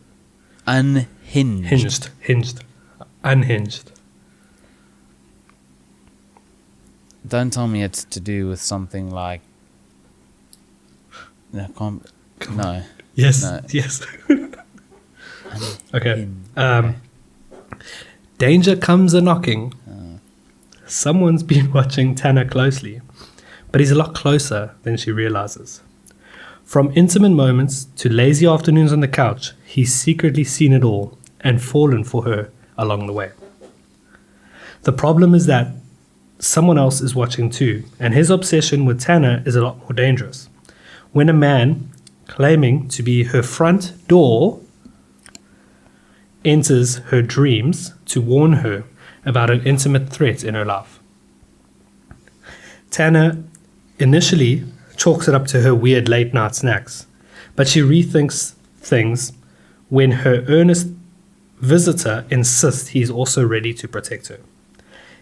Unhinged. Hinged. Unhinged. Don't tell me it's to do with something like... No, no. Yes. No. Yes. Okay. Okay. Danger comes a knocking. Someone's been watching Tanner closely, but he's a lot closer than she realizes. From intimate moments to lazy afternoons on the couch, he's secretly seen it all and fallen for her along the way. The problem is that someone else is watching too, and his obsession with Tanner is a lot more dangerous. When a man claiming to be her front door enters her dreams to warn her about an intimate threat in her life. Tanner initially chalks it up to her weird late night snacks, but she rethinks things when her earnest visitor insists he's also ready to protect her.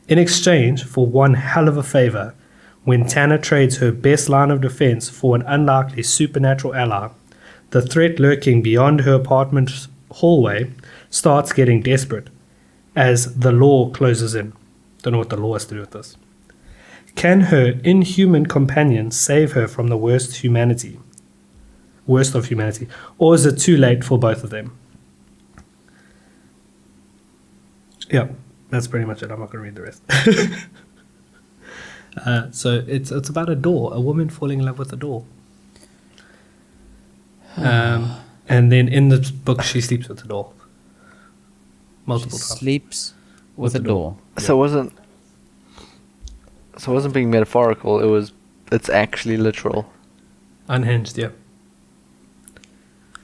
In exchange for one hell of a favor, when Tanner trades her best line of defense for an unlikely supernatural ally, the threat lurking beyond her apartment's hallway starts getting desperate as the law closes in. Don't know what the law has to do with this. Can her inhuman companion save her from the worst of humanity? Or is it too late for both of them? Yeah, that's pretty much it. I'm not going to read the rest. So it's about a door, a woman falling in love with a door. And then in the book, she sleeps with the door. Multiple times. Sleeps with a door. So it wasn't being metaphorical. It's actually literal. Unhinged, yeah.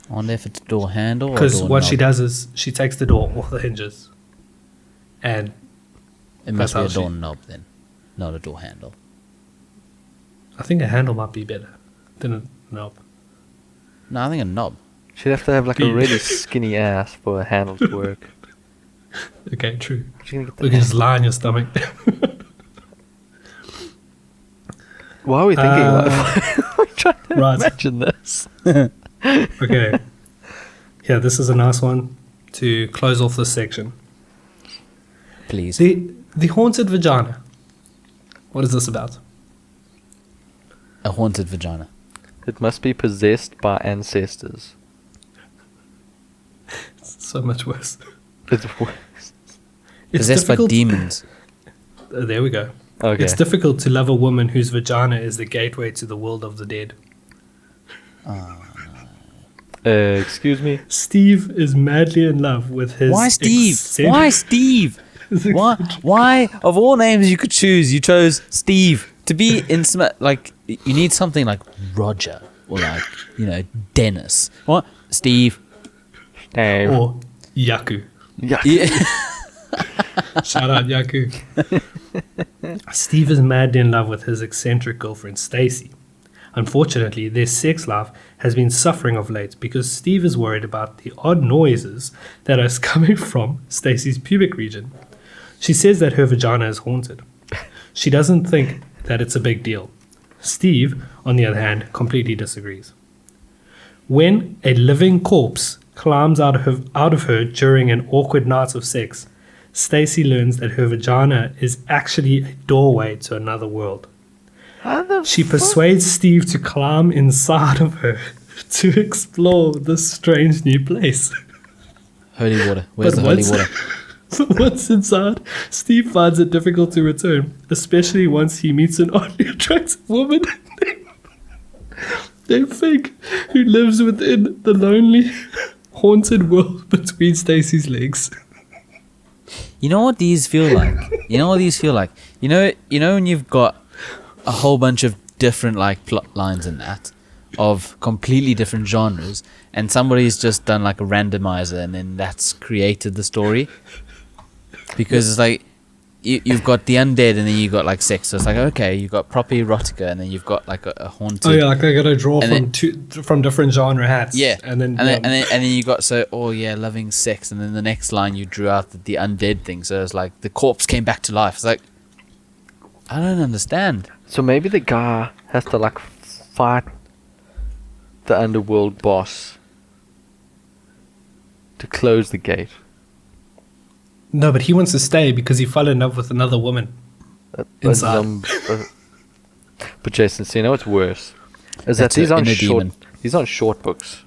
I wonder if it's a door handle or a Because door what knob. she does is she takes the door off the hinges. And It must be that's a how door knob then, not a door handle. I think a handle might be better than a knob. No, I think a knob. She'd have to have like a really skinny ass for a handle to work. Okay, true. She's gonna get We can just lie on your stomach. Why are we thinking about I'm trying to Right. imagine this. Okay. Yeah, this is a nice one to close off this section. Please. The haunted vagina. What is this about? A haunted vagina. It must be possessed by ancestors. It's so much worse. It's Possessed by demons. There we go. okay. It's difficult to love a woman whose vagina is the gateway to the world of the dead. Excuse me. Steve is madly in love with his... Why Steve? Why Steve? Why of all names you could choose, you chose Steve to be in like you need something like Roger or like Dennis. What? Steve. Damn. Or Yaku. Yeah. Yeah. Shout out Yaku. Steve is madly in love with his eccentric girlfriend Stacy. Unfortunately, their sex life has been suffering of late because Steve is worried about the odd noises that are coming from Stacy's pubic region. She says that her vagina is haunted. She doesn't think that it's a big deal. Steve, on the other hand, completely disagrees. When a living corpse climbs out of her during an awkward night of sex, Stacy learns that her vagina is actually a doorway to another world. She persuades Steve to climb inside of her to explore this strange new place. Holy water. Where's But the holy once- water? Once inside, Steve finds it difficult to return, especially once he meets an oddly attractive woman named Fig, who lives within the lonely, haunted world between Stacy's legs. You know what these feel like? You know when you've got a whole bunch of different like plot lines in that of completely different genres, and somebody's just done like a randomizer, and then that's created the story. Because it's like you've got the undead, and then you've got like sex. So it's like, okay, you've got proper erotica, and then you've got like a haunted. Oh yeah, like I gotta draw And from different genre hats. Yeah, and then and then you got loving sex, and then the next line you drew out the undead thing. So it's like the corpse came back to life. It's like, I don't understand. So maybe the guy has to like fight the underworld boss to close the gate. No, but he wants to stay because he fell in love with another woman. Inside. But Jason, so you know what's worse? Is That's that these a aren't inner short. demon. These aren't short books.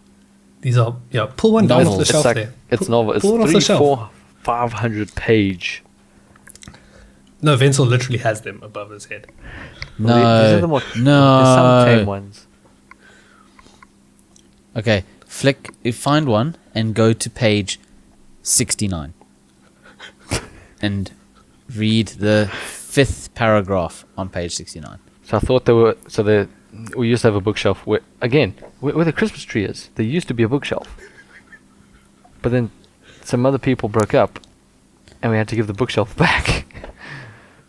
These are pull one down off Novels. the It's shelf like there. it's novel. It's pull it off the 3, shelf. 4, 500 page. No, Vincent literally has them above his head. These are the more, There's some tame No. ones. Okay, find one and go to page 69 and read the 5th paragraph on page 69. So I thought they were. We used to have a bookshelf where the Christmas tree is. There used to be a bookshelf, but then some other people broke up, and we had to give the bookshelf back.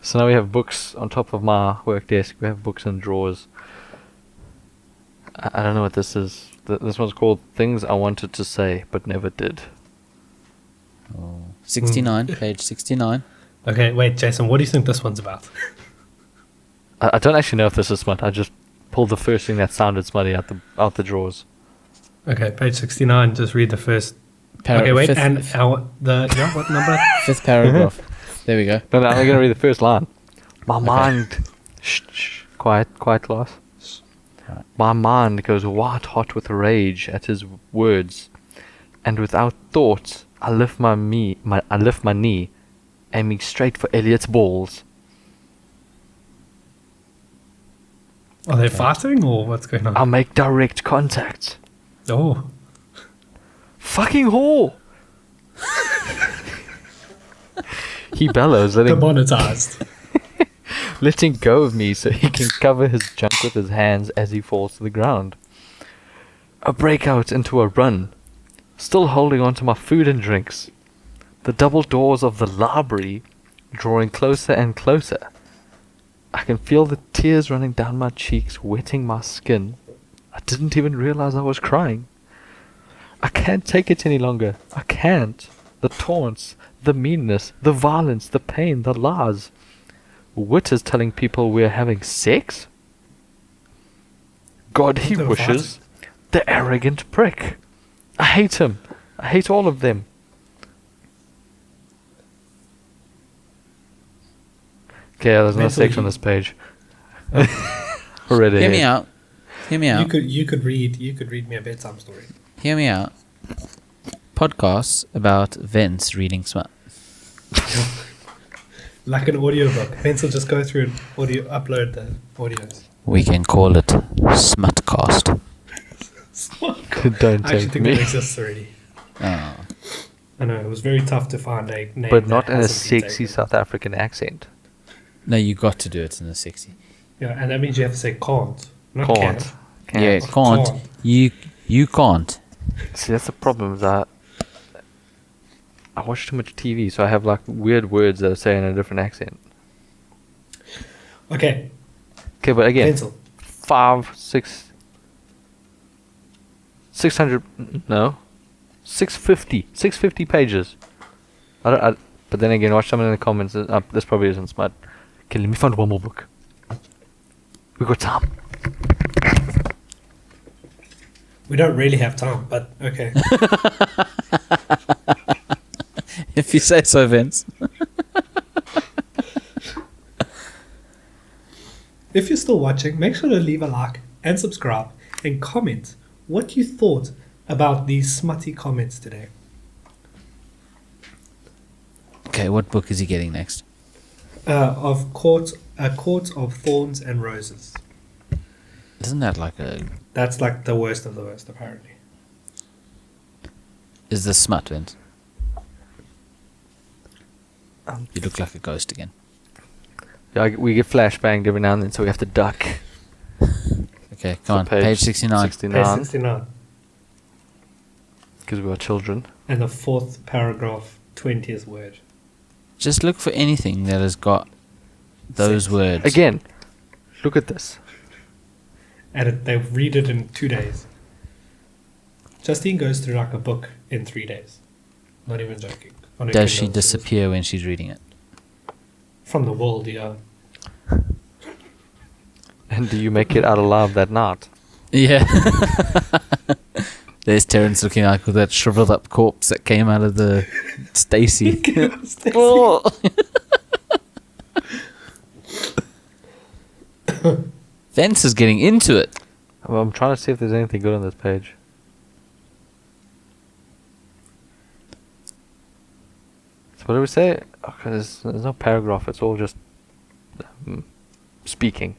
So now we have books on top of my work desk. We have books in drawers. I don't know what this is. This one's called "Things I Wanted to Say But Never Did." 69, page 69. Okay, wait, Jason, what do you think this one's about? I don't actually know if this is smut. I just pulled the first thing that sounded smutty out the drawers. Okay, page 69. Just read the first. Para- Okay, wait, fifth- and what number? 5th paragraph. There we go. No, I'm gonna read the first line. My mind. Shh, quiet, class. Right. My mind goes white hot with rage at his words, and without thought, I lift my knee, aiming straight for Elliot's balls. Are they fighting or what's going on? I make direct contact. Oh, Fucking whore! He bellows, demonetized. letting go of me so he can cover his junk with his hands as he falls to the ground. I break out into a run, still holding on to my food and drinks. The double doors of the library drawing closer and closer. I can feel the tears running down my cheeks, wetting my skin. I didn't even realize I was crying. I can't take it any longer. I can't. The taunts, the meanness, the violence, the pain, the lies. Wit is telling people we're having sex? God, he They were wishes. The arrogant prick. I hate him. I hate all of them. Okay, there's no Mental sex on you- this page. Already. Hear me out. Hear me out. You could read me a bedtime story. Hear me out. Podcasts about Vince reading smut. Like an audiobook. Vince will just go through and upload the audios. We can call it Smutcast. Don't I actually take think me. that exists already. Oh. I know, it was very tough to find a name. But that not in a hasn't been sexy taken. South African accent. No, you got to do it in the 60. Yeah, and that means you have to say can't. Not Can't. can. Yeah, Can't. can't. You can't. See, that's the problem. Is that I watch too much TV, so I have like weird words that I say in a different accent. Okay, Okay, but again, pencil. 650 pages. But then again, watch someone in the comments. This probably isn't smart. Okay, let me find one more book. We got time. We don't really have time, but okay. If you say so, Vince. If you're still watching, make sure to leave a like and subscribe and comment what you thought about these smutty comments today. Okay, what book is he getting next? Of court, a court of thorns and roses. Isn't that like a... That's like the worst of the worst, apparently. Is this smut, Vince? You look like a ghost again. Yeah, we get flashbanged every now and then, so we have to duck. Okay, come So on. Page 69. Page 69. 69. Because we are children. And the fourth paragraph, 20th word. Just look for anything that has got those Six. words. Again, look at this. And they read it in 2 days. Justine goes through like a book in 3 days. Not even joking. On her Does she Kindle. disappear when she's reading it? From the world, yeah. And do you make it out alive that night? Yeah. There's Terence looking like with that shriveled up corpse that came out of the Stacy. Oh. Vince is getting into it. Well, I'm trying to see if there's anything good on this page. So what do we say? Okay, there's no paragraph. It's all just speaking.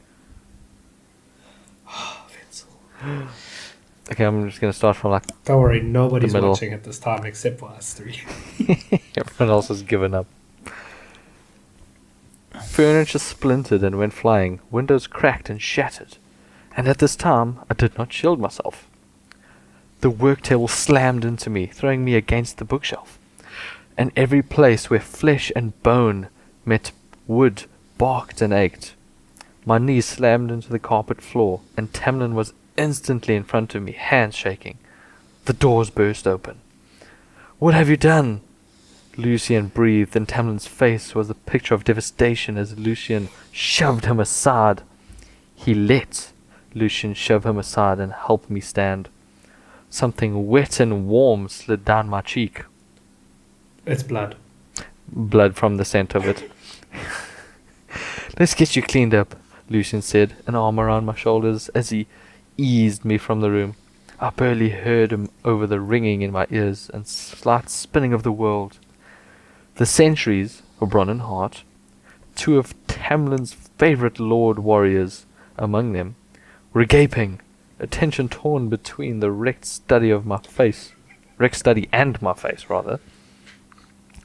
Okay, I'm just going to start from like... Don't worry, nobody's middle. watching at this time except for us three. Everyone else has given up. Furniture splintered and went flying. Windows cracked and shattered. And at this time, I did not shield myself. The work table slammed into me, throwing me against the bookshelf. And every place where flesh and bone met wood barked and ached. My knees slammed into the carpet floor, and Tamlin was instantly in front of me, hands shaking. The doors burst open. "What have you done?" Lucian breathed, and Tamlin's face was a picture of devastation as Lucian shoved him aside. He let Lucian shove him aside and help me stand. Something wet and warm slid down my cheek. It's blood. Blood from the scent of it. "Let's get you cleaned up," Lucian said, an arm around my shoulders as he eased me from the room. I barely heard him over the ringing in my ears and slight spinning of the world. The sentries, Bronn and Hart, two of Tamlin's favourite lord warriors among them, were gaping, attention torn between the wrecked study and my face, rather.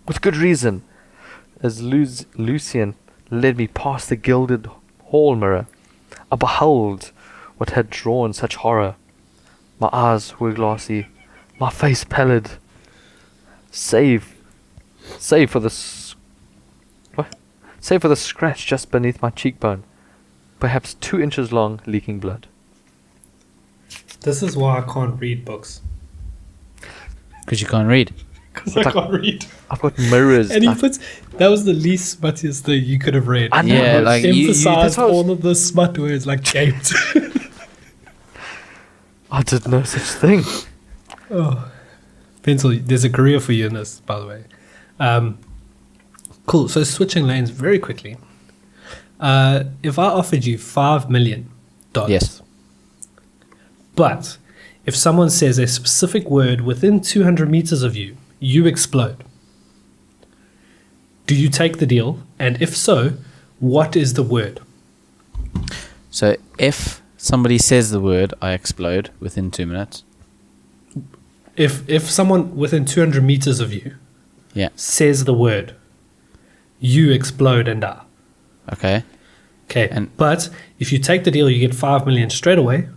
With good reason, as Lucian led me past the gilded hall mirror, I beheld what had drawn such horror. My eyes were glassy, my face pallid, save for the scratch just beneath my cheekbone, perhaps 2 inches long, leaking blood. This is why I can't read books. Because you can't read. Because I can't read. I've got mirrors. And he puts... That was the least smuttiest thing you could have read. I know. Yeah, like Emphasized that's what I was- all of the smut words like gaped. I did no such thing. Oh. Pencil, there's a career for you in this, by the way. Cool. So switching lanes very quickly. If I offered you $5 million, Yes. but if someone says a specific word within 200 meters of you, you explode. Do you take the deal? And if so, what is the word? So if somebody says the word, I explode within 2 minutes. If someone within 200 meters of you Yeah. says the word, you explode and die. Okay. Okay. And- but if you take the deal, you get 5 million straight away.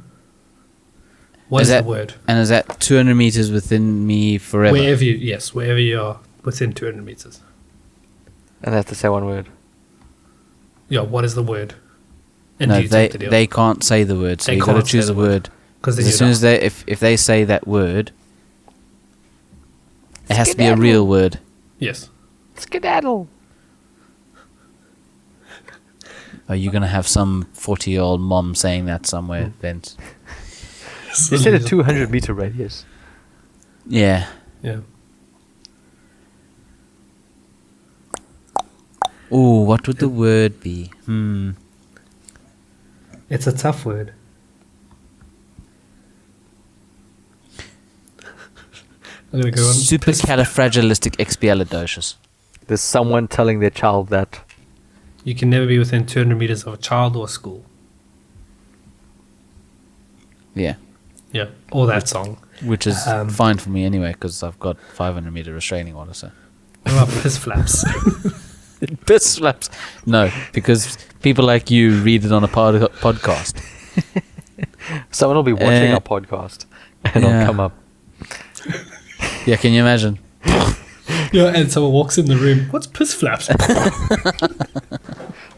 What is that the word? And is that 200 meters within me forever? Wherever you are within 200 meters. And I have to say one word. Yeah, what is the word? And No, do you take the deal? they can't say the word, so They you got to can't say choose the a word. word. Because As soon as they, if they say that word, it has to be a real word. Yes. Skedaddle. Are you going to have some 40-year-old mom saying that somewhere, Vince? You said a 200-meter radius. Yeah. Yeah. Ooh, what would the word be? It's a tough word. I'm going to go on. Supercalifragilisticexpialidocious. There's someone telling their child that. You can never be within 200 meters of a child or school. Yeah. Yeah, or that song. Which is fine for me anyway, because I've got 500-meter restraining order. So What about piss flaps? piss slaps. No, because people like you read it on a podcast. Someone will be watching our podcast and yeah. it'll come up. Yeah, can you imagine? Yeah, and someone walks in the room. What's piss flaps?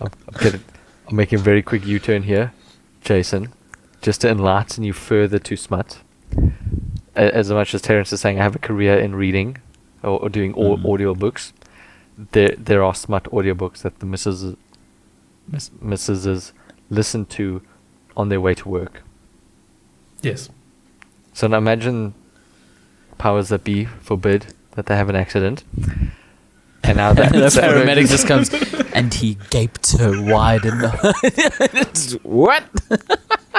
I'm making a very quick U-turn here, Jason, just to enlighten you further to smut. As much as Terence is saying, I have a career in reading or doing audiobooks. There are smut audiobooks that the missuses listen to on their way to work. Yes. So now imagine powers that be forbid that they have an accident. And now that the paramedic just comes and he gaped her wide enough. What?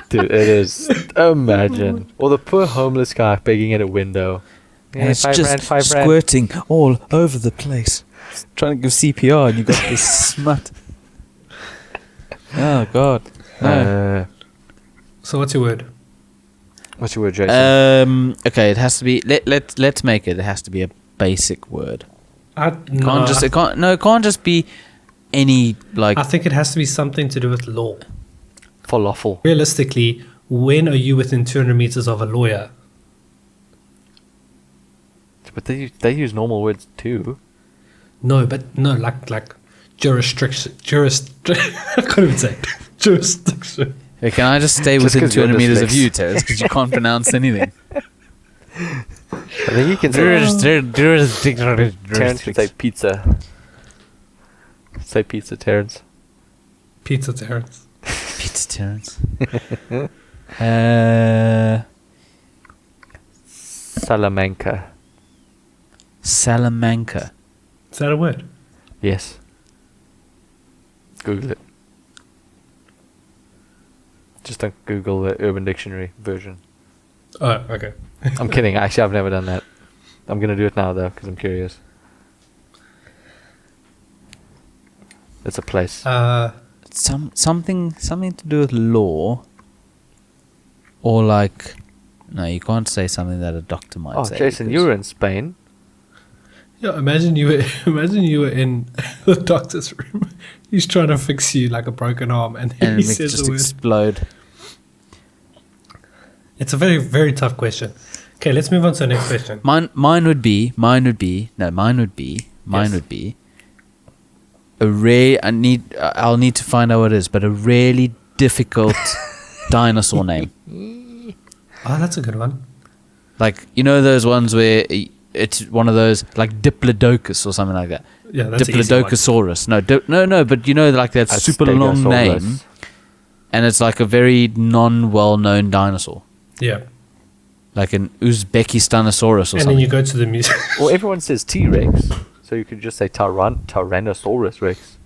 Dude, it is. Imagine. Or the poor homeless guy begging at a window. And it's five just rand. squirting all over the place. Trying to give CPR and you got this smut. Oh, God. No. So what's your word? What's your word, Jason? Okay, it has to be. Let's make it. It has to be a basic word. It can't just be any like. I think it has to be something to do with law. Falafel. Realistically, when are you within 200 meters of a lawyer? But they use normal words too. No, but no, like jurisdiction. I can't even say it. Jurisdiction. Hey, can I just stay Just within 'cause you're 200 meters of dyslexic. you, Terence? Because you can't pronounce anything. I think you can say. Terence can say pizza. Say pizza, Terence. Pizza Terrence. Pizza Terence. Salamanca. Salamanca. Is that a word? Yes. Google it. Just don't Google the Urban Dictionary version. Oh, okay. I'm kidding. Actually, I've never done that. I'm going to do it now, though, because I'm curious. It's a place. Something to do with law, or like, no, you can't say something that a doctor might say. Jason, because- you were in Spain. Yeah, imagine you were in the doctor's room. He's trying to fix you like a broken arm, and then and he it makes says just the word. explode. It's a very, very tough question. Okay, let's move on to the next question. Mine would be a rare. I'll need to find out what it is, but a really difficult dinosaur name. Oh, that's a good one. Like, you know those ones where it's one of those, like Diplodocus or something like that. Yeah, that's an easy one. Diplodocusaurus. No, but you know, like that A super long Stegosaurus. name, and it's like a very non-well-known dinosaur, Yeah. like an Uzbekistanosaurus or And something. then you go to the museum. Well, everyone says T-Rex, so you could just say Tyrannosaurus Rex.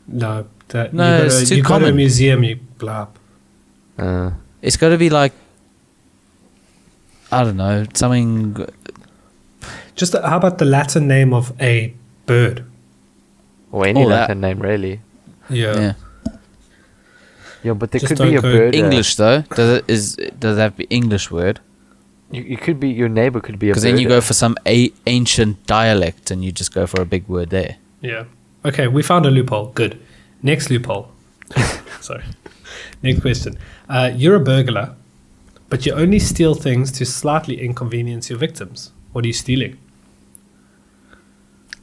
No, it's too you go to a common. museum, you blab. It's got to be like, I don't know, something. Just how about the Latin name of a bird? Or any Oh, that- Latin name, really. Yeah. Yeah, but there Just could don't be a go bird. English though, does it have the English word? You could be, your neighbor could be a bird. Because then you go for some ancient dialect and you just go for a big word there. Yeah. Okay, we found a loophole. Good. Next loophole. Sorry. Next question. You're a burglar, but you only steal things to slightly inconvenience your victims. What are you stealing?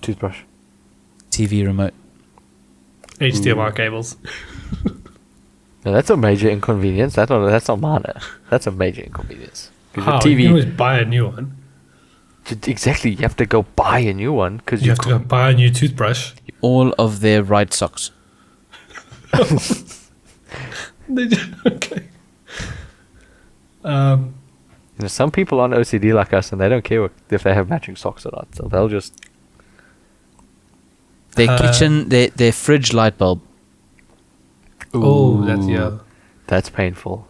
Toothbrush. TV remote. HDMI cables. No, that's a major inconvenience. That's not minor. That's a major inconvenience. How? Because You your can TV... always buy a new one. Exactly. You have to go buy a new one. Because You have to go buy a new toothbrush. All of their right socks. Okay. Some people aren't OCD like us, and they don't care if they have matching socks or not. So they'll just... Their kitchen, their fridge light bulb. Oh, that's yeah. That's painful.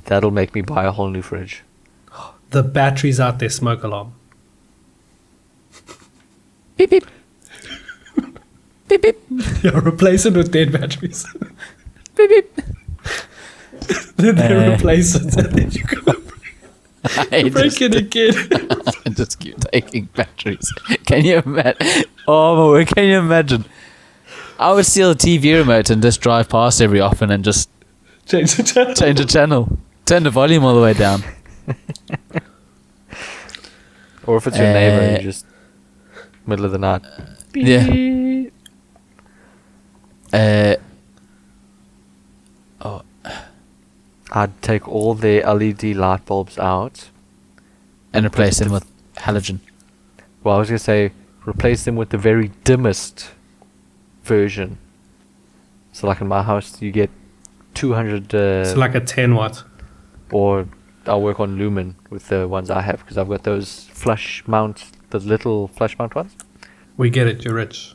That'll make me buy a whole new fridge. The batteries out there, smoke alarm. Beep beep. Beep beep. Yeah, replace it with dead batteries. Beep beep. Then they replace it and then you go break it again. I just keep taking batteries. Can you imagine? Oh my word, can you imagine? I would steal a TV remote and just drive past every often and just Change the channel. change the channel. Turn the volume all the way down. Or if it's your neighbor, you just middle of the night. Yeah. I'd take all the LED light bulbs out. And replace them with halogen. Well, I was going to say, replace them with the very dimmest version. So like in my house, you get 200... So like a 10 watt. or I'll work on lumen with the ones I have, because I've got those flush mount, the little flush mount ones. We get it, you're rich.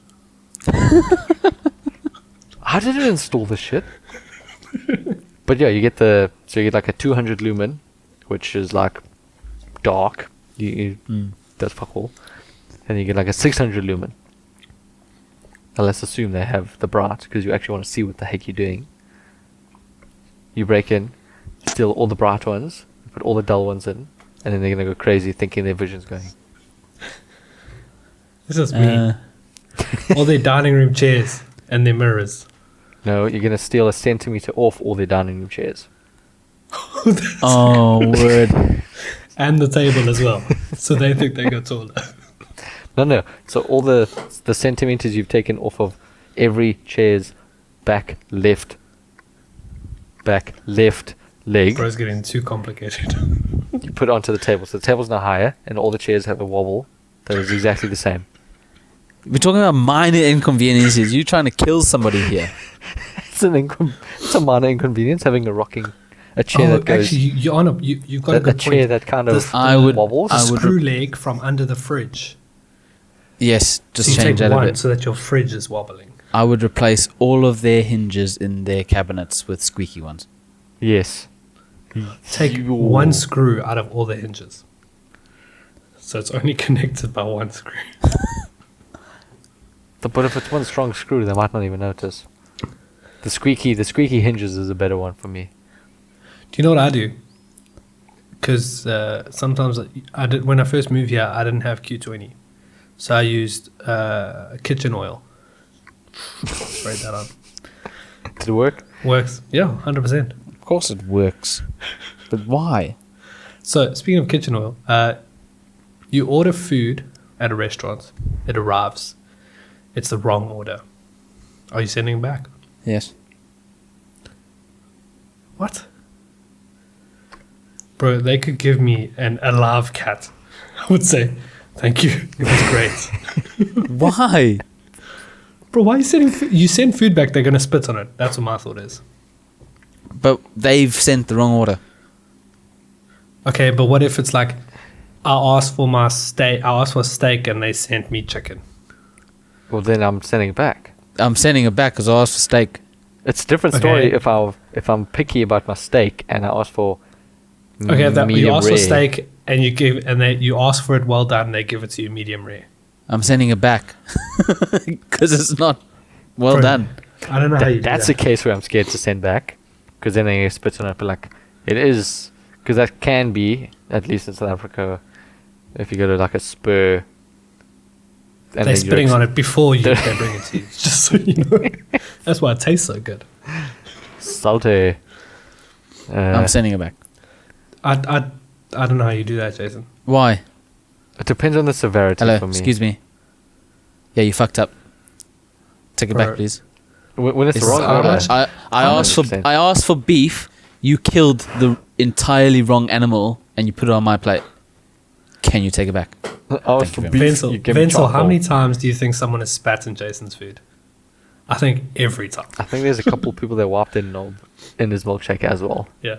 How did it install this shit? But yeah, you get like a 200 lumen, which is like dark. That's fuck all. And you get like a 600 lumen. Now let's assume they have the bright, because you actually want to see what the heck you're doing. You break in, steal all the bright ones, put all the dull ones in, and then they're gonna go crazy thinking their vision's going. This is mean. All their dining room chairs and their mirrors. No, you're gonna steal a centimeter off all their dining room chairs. Oh, word. And the table as well. So they think they got taller. No. So all the centimeters you've taken off of every chair's back left leg, Bro's getting too complicated. you put it onto the table. So the table's now higher, and all the chairs have a wobble that is exactly the same. We're talking about minor inconveniences. You're trying to kill somebody here. It's a minor inconvenience having a chair that goes. Actually, you've got a good chair point. that kind of wobbles. The screw leg from under the fridge. Yes, just So you change take that a one bit. so that your fridge is wobbling. I would replace all of their hinges in their cabinets with squeaky ones. Yes. Take one screw out of all the hinges. So it's only connected by one screw. But if it's one strong screw, they might not even notice. The squeaky hinges is a better one for me. Do you know what I do? Because sometimes when I first moved here, I didn't have Q20. So I used kitchen oil. Spray that on. Did it work? Works. Yeah, 100%. Of course it works. But why? So speaking of kitchen oil, you order food at a restaurant. It arrives. It's the wrong order. Are you sending it back? Yes. What? Bro, they could give me an alive cat. I would say, thank you. It was great. Why? Bro, why are you sending food? You send food back, they're going to spit on it. That's what my thought is. But they've sent the wrong order. Okay, but what if it's like, I asked for steak and they sent me chicken? Well, then I'm sending it back. I'm sending it back because I asked for steak. It's a different story Okay. if I'm picky about my steak and I ask for Okay, you medium ask for rare. steak and you ask for it well done and they give it to you medium rare. I'm sending it back because it's not well Bro, done. I don't know how you do That's that. a case where I'm scared to send back, because then they spit on it. But like, it is, because that can be, at least in South Africa, if you go to like a Spur. And They're spitting on it before they bring it to you, just so you know. That's why it tastes so good. Salty. I'm sending it back. I don't know how you do that, Jason. Why? It depends on the severity Hello, for me. excuse me. Yeah, you fucked up. Take it Bro. back, please. When it's the It's wrong how order. much- I asked for beef. You killed the entirely wrong animal and you put it on my plate. Can you take it back? I was Thank for you beef, Vincel, you give me how charcoal. many times do you think someone has spat in Jason's food? I think every time. I think there's a couple people that wiped in his milkshake as well. Yeah.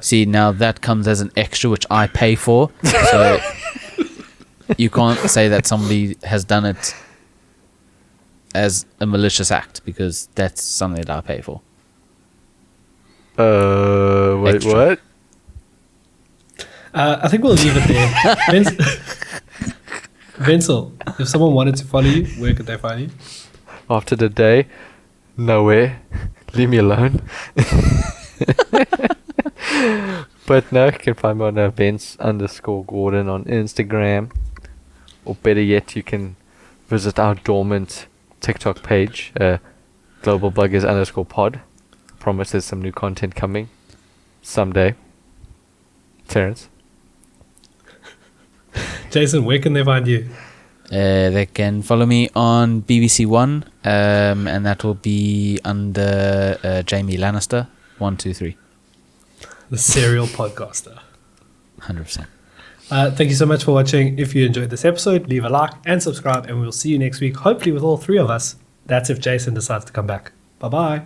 See, now that comes as an extra which I pay for. So you can't say that somebody has done it as a malicious act because that's something that I pay for. Wait, Extra. what? I think we'll leave it there. Vincel, if someone wanted to follow you, where could they find you? After the day, nowhere. Leave me alone. But no, you can find me on Vince_Gordon on Instagram. Or better yet, you can visit our dormant TikTok page, globalbuggers_pod. Promise there's some new content coming someday. Terrence. Jason, where can they find you? They can follow me on BBC One, and that will be under Jamie Lannister 123. The serial podcaster. 100%. Thank you so much for watching. If you enjoyed this episode, leave a like and subscribe, and we'll see you next week, hopefully with all three of us. That's if Jason decides to come back. Bye-bye.